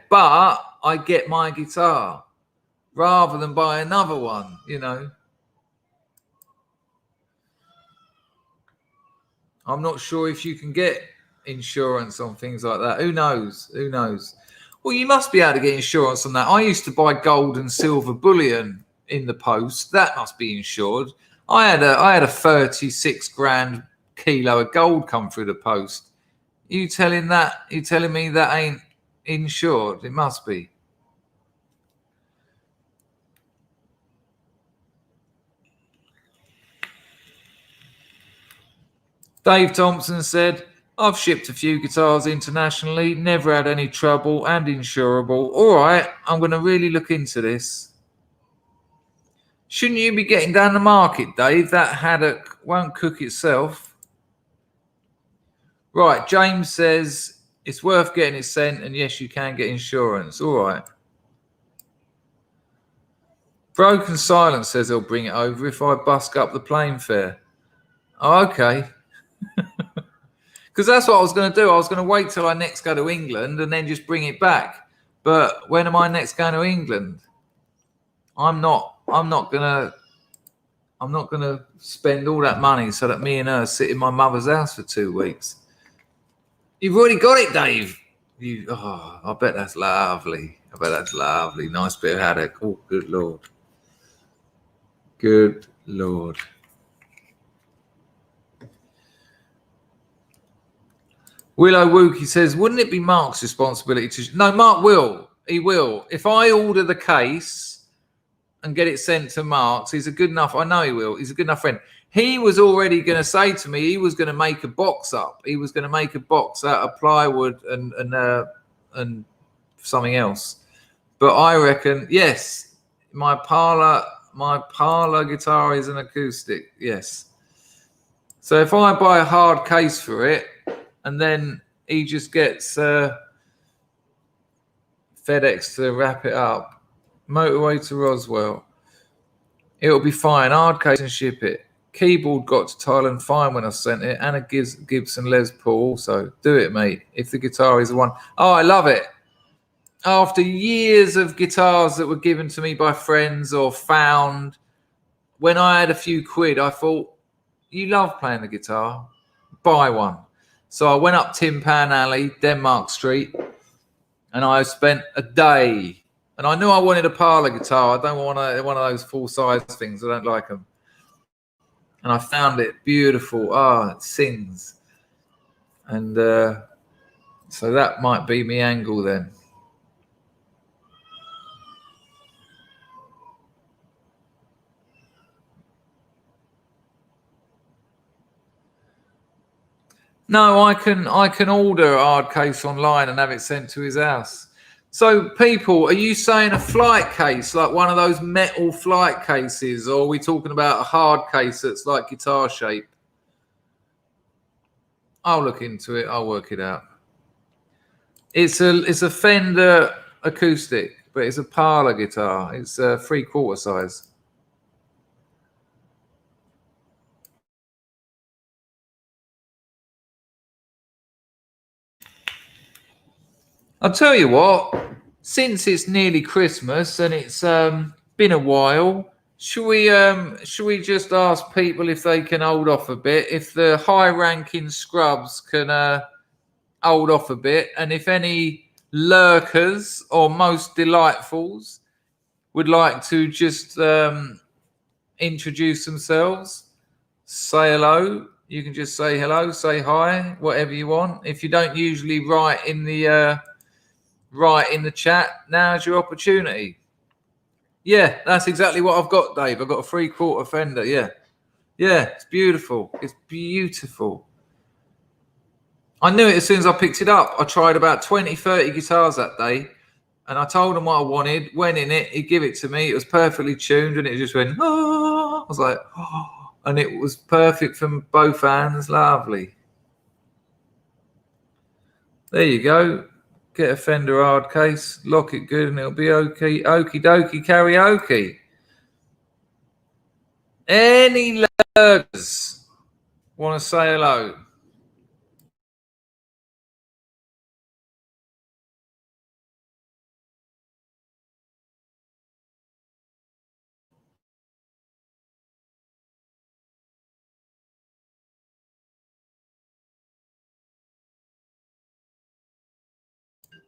but I get my guitar rather than buy another one, you know. I'm not sure if you can get insurance on things like that. Who knows? Who knows? Well, you must be able to get insurance on that. I used to buy gold and silver bullion in the post. That must be insured. I had a 36 grand kilo of gold come through the post. You telling me that ain't insured? It must be. Dave Thompson said, I've shipped a few guitars internationally, never had any trouble and insurable. All right, I'm going to really look into this. Shouldn't you be getting down the market, Dave? That haddock won't cook itself. Right, James says it's worth getting it sent, and yes, you can get insurance. All right. Broken Silence says he'll bring it over if I busk up the plane fare. Oh, okay. Because that's what I was going to do. I was going to wait till I next go to England and then just bring it back. But when am I next going to England? I'm not gonna spend all that money so that me and her sit in my mother's house for 2 weeks. You've already got it, Dave. I bet that's lovely. Nice bit of haddock. Oh, good Lord. Good Lord. Willow Wookie says, wouldn't it be Mark's responsibility to... No, Mark will. He will. If I order the case and get it sent to Mark's, he's a good enough. I know he will. He's a good enough friend. He was already going to say to me, he was going to make a box up. He was going to make a box out of plywood and something else. But I reckon, yes, my parlor guitar is an acoustic. Yes. So if I buy a hard case for it, and then he just gets FedEx to wrap it up, motorway to Roswell, it'll be fine. Hard case and ship it. Keyboard got to Thailand fine when I sent it, and a Gibson Les Paul also. Do it, mate. If the guitar is the one. Oh, I love it. After years of guitars that were given to me by friends or found, when I had a few quid, I thought, you love playing the guitar, buy one. So I went up Tin Pan Alley, Denmark Street, and I spent a day. And I knew I wanted a parlor guitar. I don't want one of those full-size things. I don't like them. And I found it beautiful. It sings. And so that might be my angle then. No, I can order a hard case online and have it sent to his house. So, people, are you saying a flight case, like one of those metal flight cases, or are we talking about a hard case that's like guitar shape? I'll look into it. I'll work it out. It's a Fender acoustic, but it's a parlor guitar. It's 3/4 size. I'll tell you what, since it's nearly Christmas and it's been a while, should we just ask people if they can hold off a bit, if the high-ranking scrubs can hold off a bit, and if any lurkers or most delightfuls would like to just introduce themselves, say hello. You can just say hello, say hi, whatever you want. If you don't usually write in the chat, now's your opportunity. Yeah, that's exactly what I've got, Dave. I've got a 3/4 Fender. Yeah, it's beautiful. It's beautiful. I knew it as soon as I picked it up. I tried about 20, 30 guitars that day, and I told him what I wanted, went in it, he'd give it to me. It was perfectly tuned, and it just went, oh. I was like, oh, and it was perfect from both hands. Lovely. There you go. Get a Fender hard case, lock it good, and it'll be okay. Okie dokie karaoke. Any lurkers want to say hello?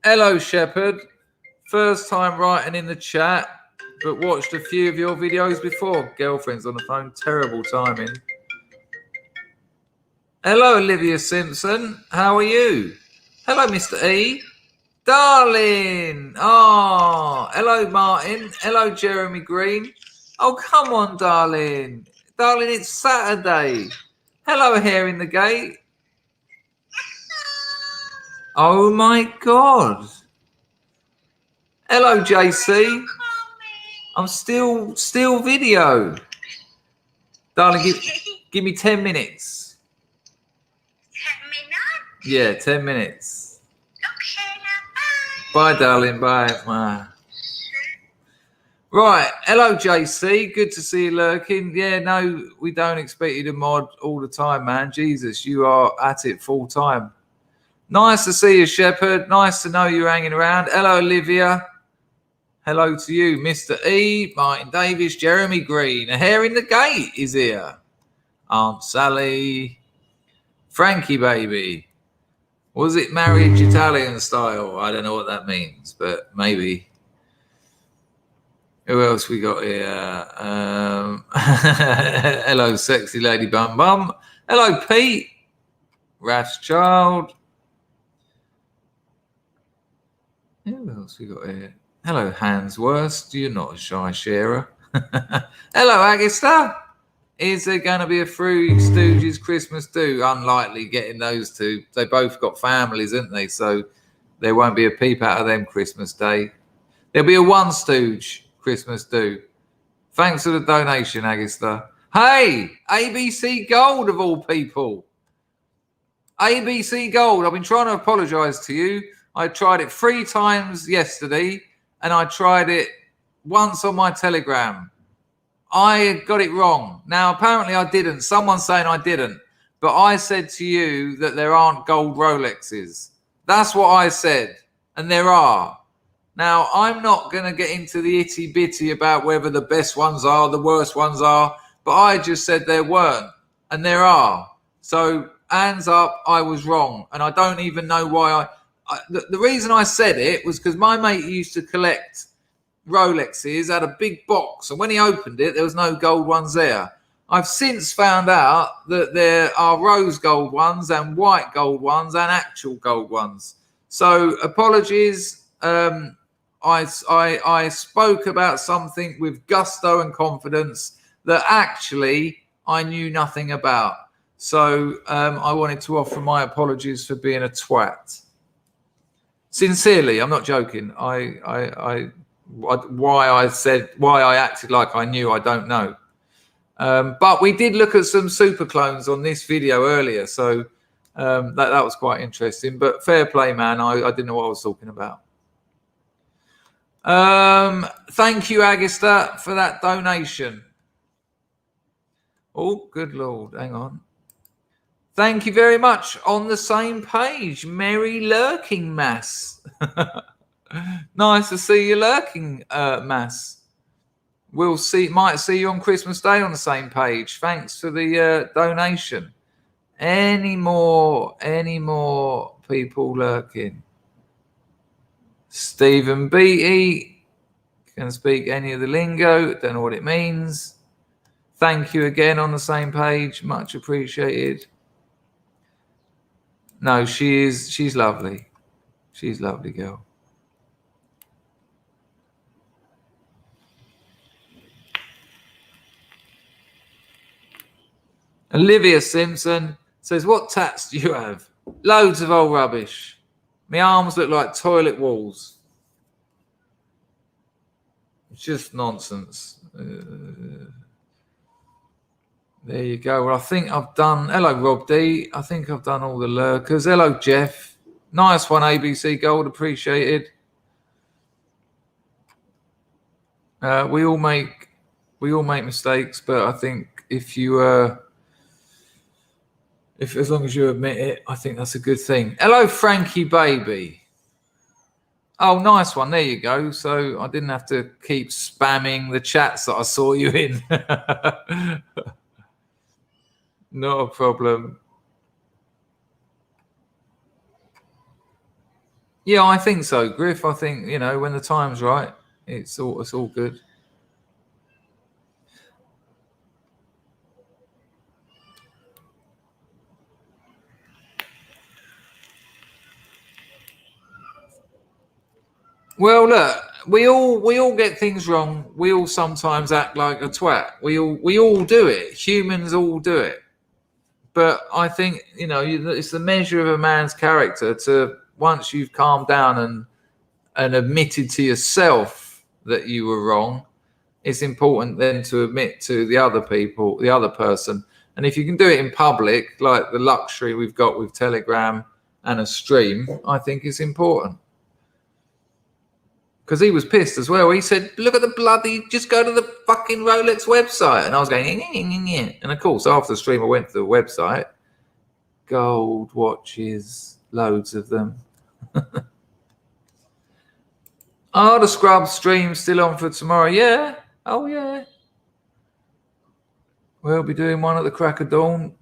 Hello, Shepherd. First time writing in the chat, but watched a few of your videos before. Girlfriend's on the phone. Terrible timing. Hello, Olivia Simpson. How are you? Hello, Mr. E. Darling. Oh, hello, Martin. Hello, Jeremy Green. Oh, come on, darling. Darling, it's Saturday. Hello, Hair in the Gate. Oh, my God. Hello, JC. I'm still video. Darling, give me 10 minutes. 10 minutes? Yeah, 10 minutes. Okay, now bye. Bye, darling. Bye. Right. Hello, JC. Good to see you lurking. Yeah, no, we don't expect you to mod all the time, man. Jesus, you are at it full time. Nice to see you, Shepherd. Nice to know you're hanging around. Hello, Olivia. Hello to you, Mr. E, Martin Davis, Jeremy Green. A Hair in the Gate is here. Aunt Sally. Frankie, baby. Was it marriage Italian style? I don't know what that means, but maybe. Who else we got here? Hello, sexy lady bum bum. Hello, Pete. Raf's child. Who else we got here? Hello, Hansworth. You're not a shy sharer. Hello, Agista. Is there going to be a Three Stooges Christmas do? Unlikely getting those two. They both got families, haven't they? So there won't be a peep out of them Christmas Day. There'll be a One Stooge Christmas do. Thanks for the donation, Agista. Hey, ABC Gold of all people. ABC Gold. I've been trying to apologise to you. I tried it 3 times yesterday, and I tried it once on my Telegram. I got it wrong. Now, apparently I didn't. Someone's saying I didn't. But I said to you that there aren't gold Rolexes. That's what I said. And there are. Now, I'm not going to get into the itty-bitty about whether the best ones are, the worst ones are. But I just said there weren't. And there are. So, hands up, I was wrong. And I don't even know why the reason I said it was because my mate used to collect Rolexes, had a big box, and when he opened it, there was no gold ones there. I've since found out that there are rose gold ones and white gold ones and actual gold ones. So apologies. I spoke about something with gusto and confidence that actually I knew nothing about. So I wanted to offer my apologies for being a twat. Sincerely, I'm not joking. Why I acted like I knew, I don't know. But we did look at some super clones on this video earlier, so that was quite interesting. But fair play, man. I didn't know what I was talking about. Thank you, Agista, for that donation. Oh, good Lord. Hang on. Thank you very much. On the same page, Merry Lurking Mass. Nice to see you lurking, Mass. Might see you on Christmas Day on the same page. Thanks for the donation. Any more people lurking? Stephen Beatty can speak any of the lingo. Don't know what it means. Thank you again on the same page. Much appreciated. No, she's lovely. She's a lovely girl. Olivia Simpson says, what tats do you have? Loads of old rubbish. My arms look like toilet walls. It's just nonsense. There you go. Well, I think I've done... Hello, Rob D. I think I've done all the lurkers. Hello, Jeff. Nice one, ABC Gold. Appreciated. We all make mistakes, but I think if as long as you admit it, I think that's a good thing. Hello, Frankie Baby. Oh, nice one. There you go. So I didn't have to keep spamming the chats that I saw you in. Not a problem. Yeah, I think so, Griff. I think, when the time's right, it's all good. Well, look, we all get things wrong. We all sometimes act like a twat. We all do it. Humans all do it. But I think, it's the measure of a man's character to, once you've calmed down and admitted to yourself that you were wrong, it's important then to admit to the other person. And if you can do it in public, like the luxury we've got with Telegram and a stream, I think it's important. Because he was pissed as well. He said, look at the bloody, just go to the fucking Rolex website. And I was going, and of course, after the stream, I went to the website. Gold watches, loads of them. Oh, the Scrub stream's still on for tomorrow. Yeah. Oh, yeah. We'll be doing one at the crack of dawn.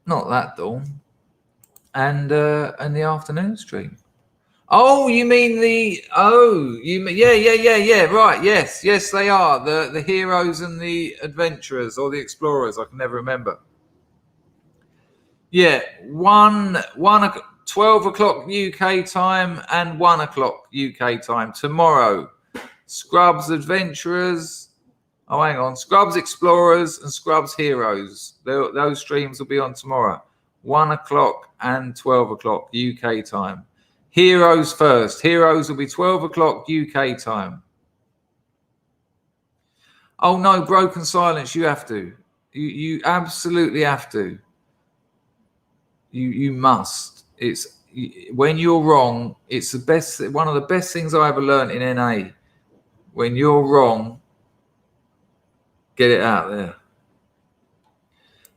Not that dawn. And the afternoon stream. Oh, you mean yeah, right, yes, they are, the heroes and the adventurers or the explorers, I can never remember. Yeah, 12 12 o'clock UK time and 1 o'clock UK time tomorrow. Scrubs Adventurers. Oh, hang on. Scrubs Explorers and Scrubs Heroes. Those streams will be on tomorrow. 1 o'clock and 12 o'clock UK time. Heroes first. Heroes will be 12 o'clock UK time. Oh, no. Broken Silence. You have to. You absolutely have to. You must. It's when you're wrong. It's the best. One of the best things I ever learned in NA. When you're wrong, get it out there.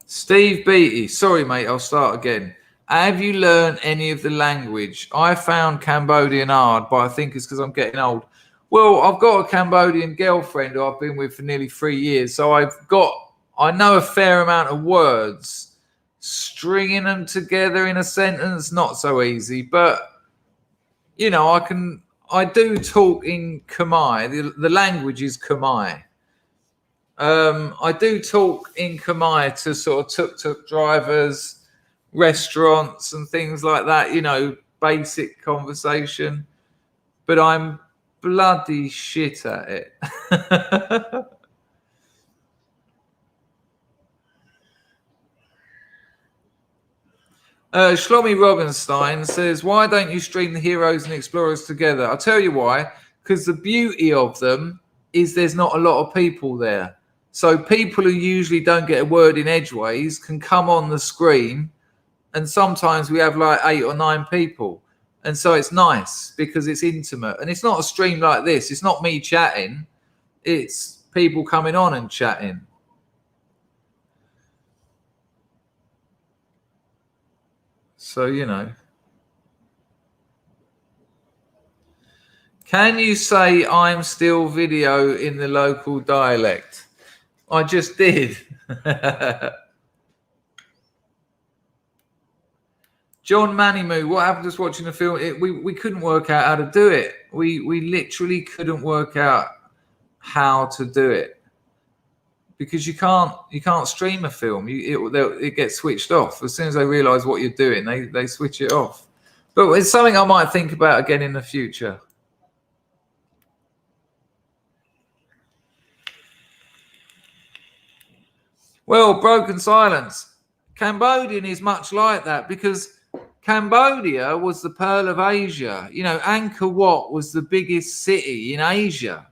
Steve Beatty. Sorry, mate. I'll start again. Have you learned any of the language? I found Cambodian hard, but I think it's because I'm getting old. Well, I've got a Cambodian girlfriend who I've been with for nearly 3 years, so I know a fair amount of words. Stringing them together in a sentence, not so easy, but you know, I do talk in Khmer. The language is Khmer. I do talk in Khmer to sort of tuk-tuk drivers, restaurants and things like that, you know, basic conversation, but I'm bloody shit at it. Shlomi Robinstein says, why don't you stream the Heroes and Explorers together? I'll tell you why. Because the beauty of them is there's not a lot of people there. So people who usually don't get a word in edgeways can come on the screen, and sometimes we have like 8 or 9 people. And so it's nice because it's intimate. And it's not a stream like this. It's not me chatting. It's people coming on and chatting. So, you know. Can you say I'm still video in the local dialect? I just did. John Manimoo, what happened to us watching the film? We couldn't work out how to do it. We literally couldn't work out how to do it. Because you can't stream a film. It gets switched off as soon as they realise what you're doing. They switch it off. But it's something I might think about again in the future. Well, Broken Silence. Cambodian is much like that because Cambodia was the Pearl of Asia. You know, Angkor Wat was the biggest city in Asia.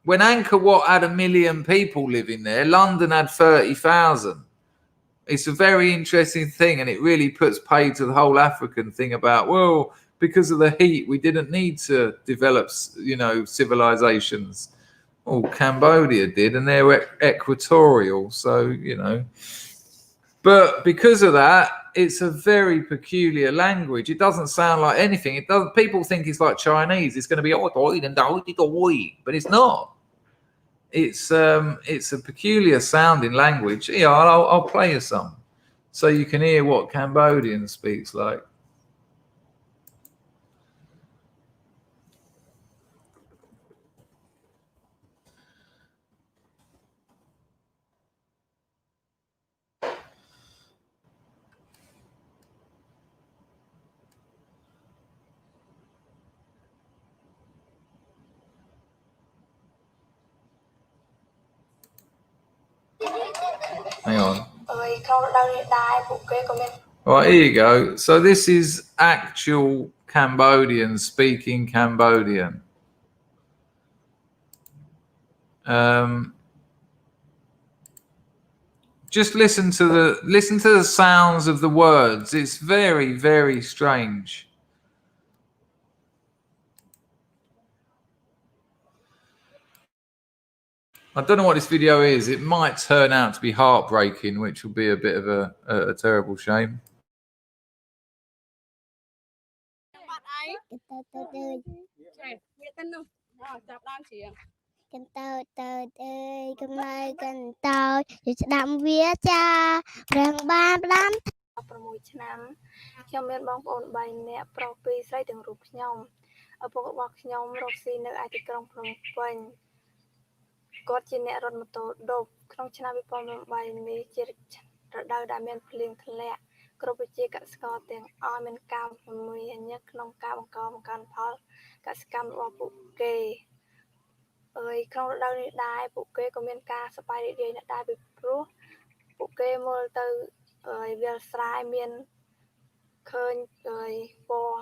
When Angkor Wat had 1 million people living there, London had 30,000. It's a very interesting thing, and it really puts paid to the whole African thing about, well, because of the heat, we didn't need to develop, you know, civilizations. Oh, Cambodia did, and they're equatorial, so, you know. But because of that, it's a very peculiar language. It doesn't sound like anything. It doesn't. People think it's like Chinese. It's going to be but it's not. It's a peculiar sounding language. Yeah, I'll play you some, so you can hear what Cambodian speaks like. Hang on. Right, here you go. So this is actual Cambodian speaking Cambodian. Just listen to the sounds of the words. It's very, very strange. I don't know what this video is. It might turn out to be heartbreaking, which will be a bit of a terrible shame. គ្រប់វិជាកសិករទាំងអស់មានការជំនួយញឹកក្នុងការបង្កើនផលកសិកម្មរបស់ពួកគេក្នុងរដូវនេះដែរពួកគេក៏មានការសប្បាយរីករាយដែរពីព្រោះពួកគេមើលទៅវាលស្រែមានឃើញពណ៌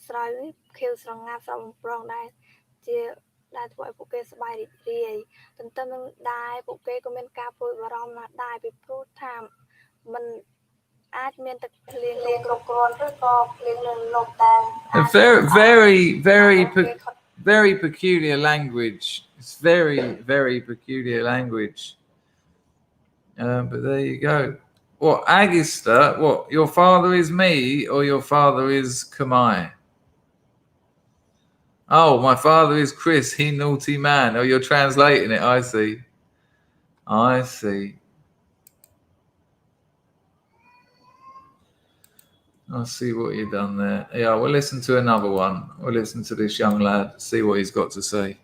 ស្រូវខៀវស្រងាត់ស្រស់បំព្រងដែរជាដែលធ្វើឲ្យពួកគេសប្បាយរីករាយទន្ទឹមនឹងដែរពួកគេក៏មានការព្រួយបារម្ភណាស់ដែរពីព្រោះថាมันអាចមានទឹកភ្លៀងគ្រប់គ្រាន់ឬក៏ភ្លៀងលើលំតែ very peculiar language. It's very, very peculiar language. But there you go. What, Agista? What, your father is me or your father is Kamai? Oh, my father is Chris, he naughty man. Oh, you're translating it. I see. I'll see what you've done there. Yeah, we'll listen to another one. We'll listen to this young lad, see what he's got to say.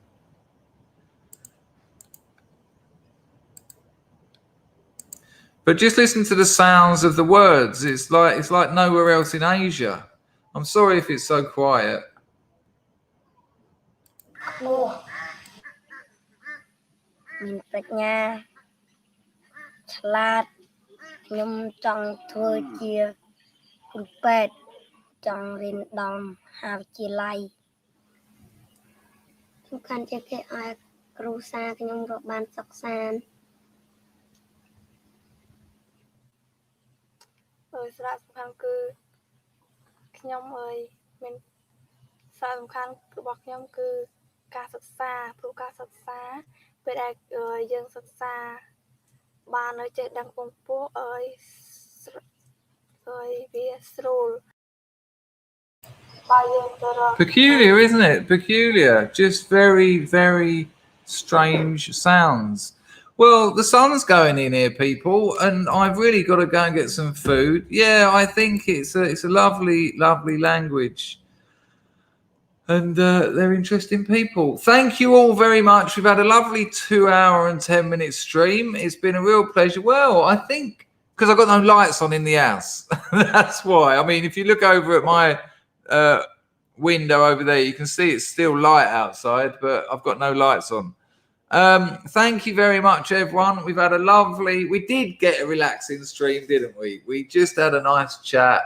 But just listen to the sounds of the words. It's like nowhere else in Asia. I'm sorry if it's so quiet. Mình bạch nha Lát Nhưng trong thôi chia Cùng bệt Trong rinh đồng Hào chia lay Chúng khăn chia cái ai Cru xa cái nhung rộp ban sọc san សារៈសំខាន់គឺខ្ញុំមានសារៈសំខាន់របស់ខ្ញុំគឺការសិក្សាព្រោះការសិក្សាពេលដែលយើងសិក្សាបាននៅចេះដឹងពងពោះវាស្រួល Peculiar, isn't it? Peculiar. Just very, very strange sounds. Well, the sun's going in here, people, and I've really got to go and get some food. Yeah, I think it's a lovely, lovely language. And they're interesting people. Thank you all very much. We've had a lovely 2 hour and 10 minute stream. It's been a real pleasure. Well, I think because I've got no lights on in the house. That's why. I mean, if you look over at my window over there, you can see it's still light outside, but I've got no lights on. Thank you very much, everyone. We've had a lovely, we did get a relaxing stream, didn't we? We just had a nice chat.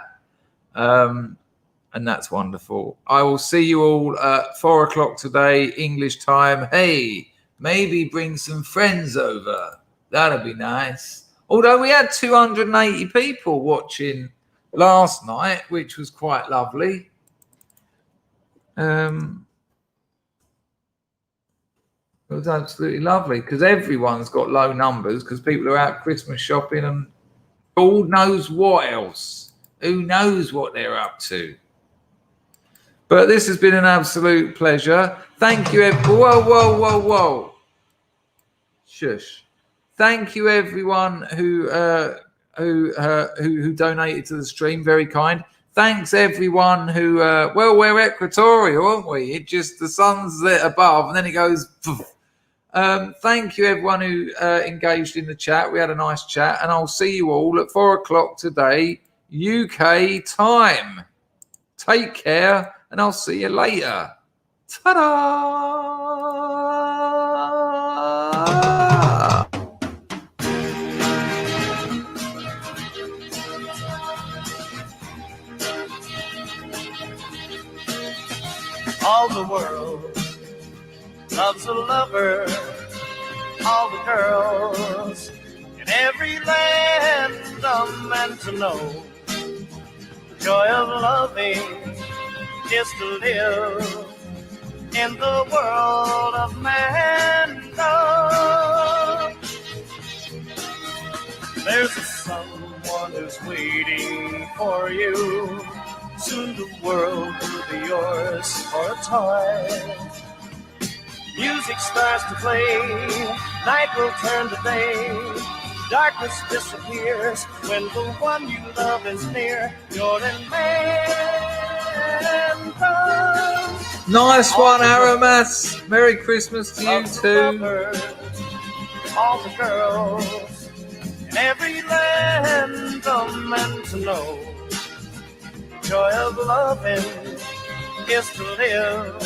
And that's wonderful. I will see you all at 4 o'clock today, English time. Hey, maybe bring some friends over. That'd be nice. Although we had 280 people watching last night, which was quite lovely. It was absolutely lovely because everyone's got low numbers because people are out Christmas shopping and God knows what else. Who knows what they're up to? But this has been an absolute pleasure. Thank you. Whoa. Shush. Thank you, everyone who donated to the stream. Very kind. Thanks, everyone who. Well, we're equatorial, aren't we? It just the sun's there above, and then it goes. Thank you, everyone who engaged in the chat. We had a nice chat, and I'll see you all at 4 o'clock today, UK time. Take care, and I'll see you later. Ta-da! All the world loves a lover. All the girls in every land are meant to know. The joy of loving is to live in the world of mankind. There's someone who's waiting for you. Soon the world will be yours for a time. Music starts to play, night will turn to day. Darkness disappears when the one you love is near. You're in mankind. Nice one, Aramas. Merry Christmas to you too. All the girls in in every land of man to know. Joy of loving is to live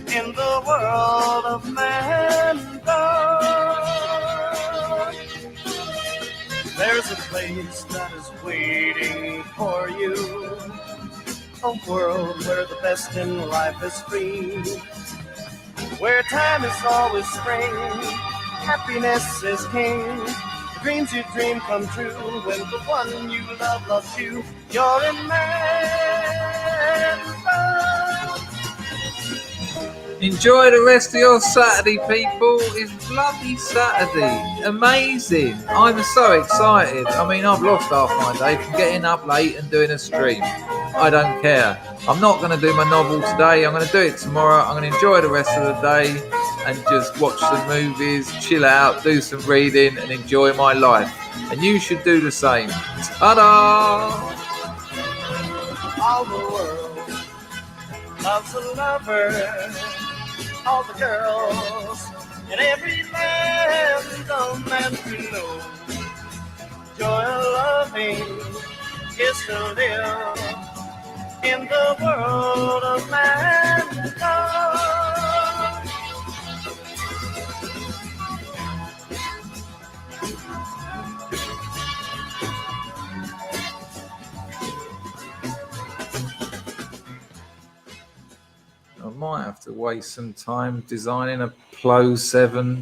in the world of mankind. There's a place that is waiting for you, a world where the best in life is free, where time is always spring, happiness is king. The dreams you dream come true when the one you love loves you. You're in man. Enjoy the rest of your Saturday, people. It's bloody Saturday. Amazing. I'm so excited. I mean, I've lost half my day from getting up late and doing a stream. I don't care. I'm not going to do my novel today. I'm going to do it tomorrow. I'm going to enjoy the rest of the day and just watch some movies, chill out, do some reading and enjoy my life. And you should do the same. Ta-da! All the world loves a lover. All the girls in every land of man to know. Joy of loving is to live in the world of mankind. I might have to waste some time designing a Plo 7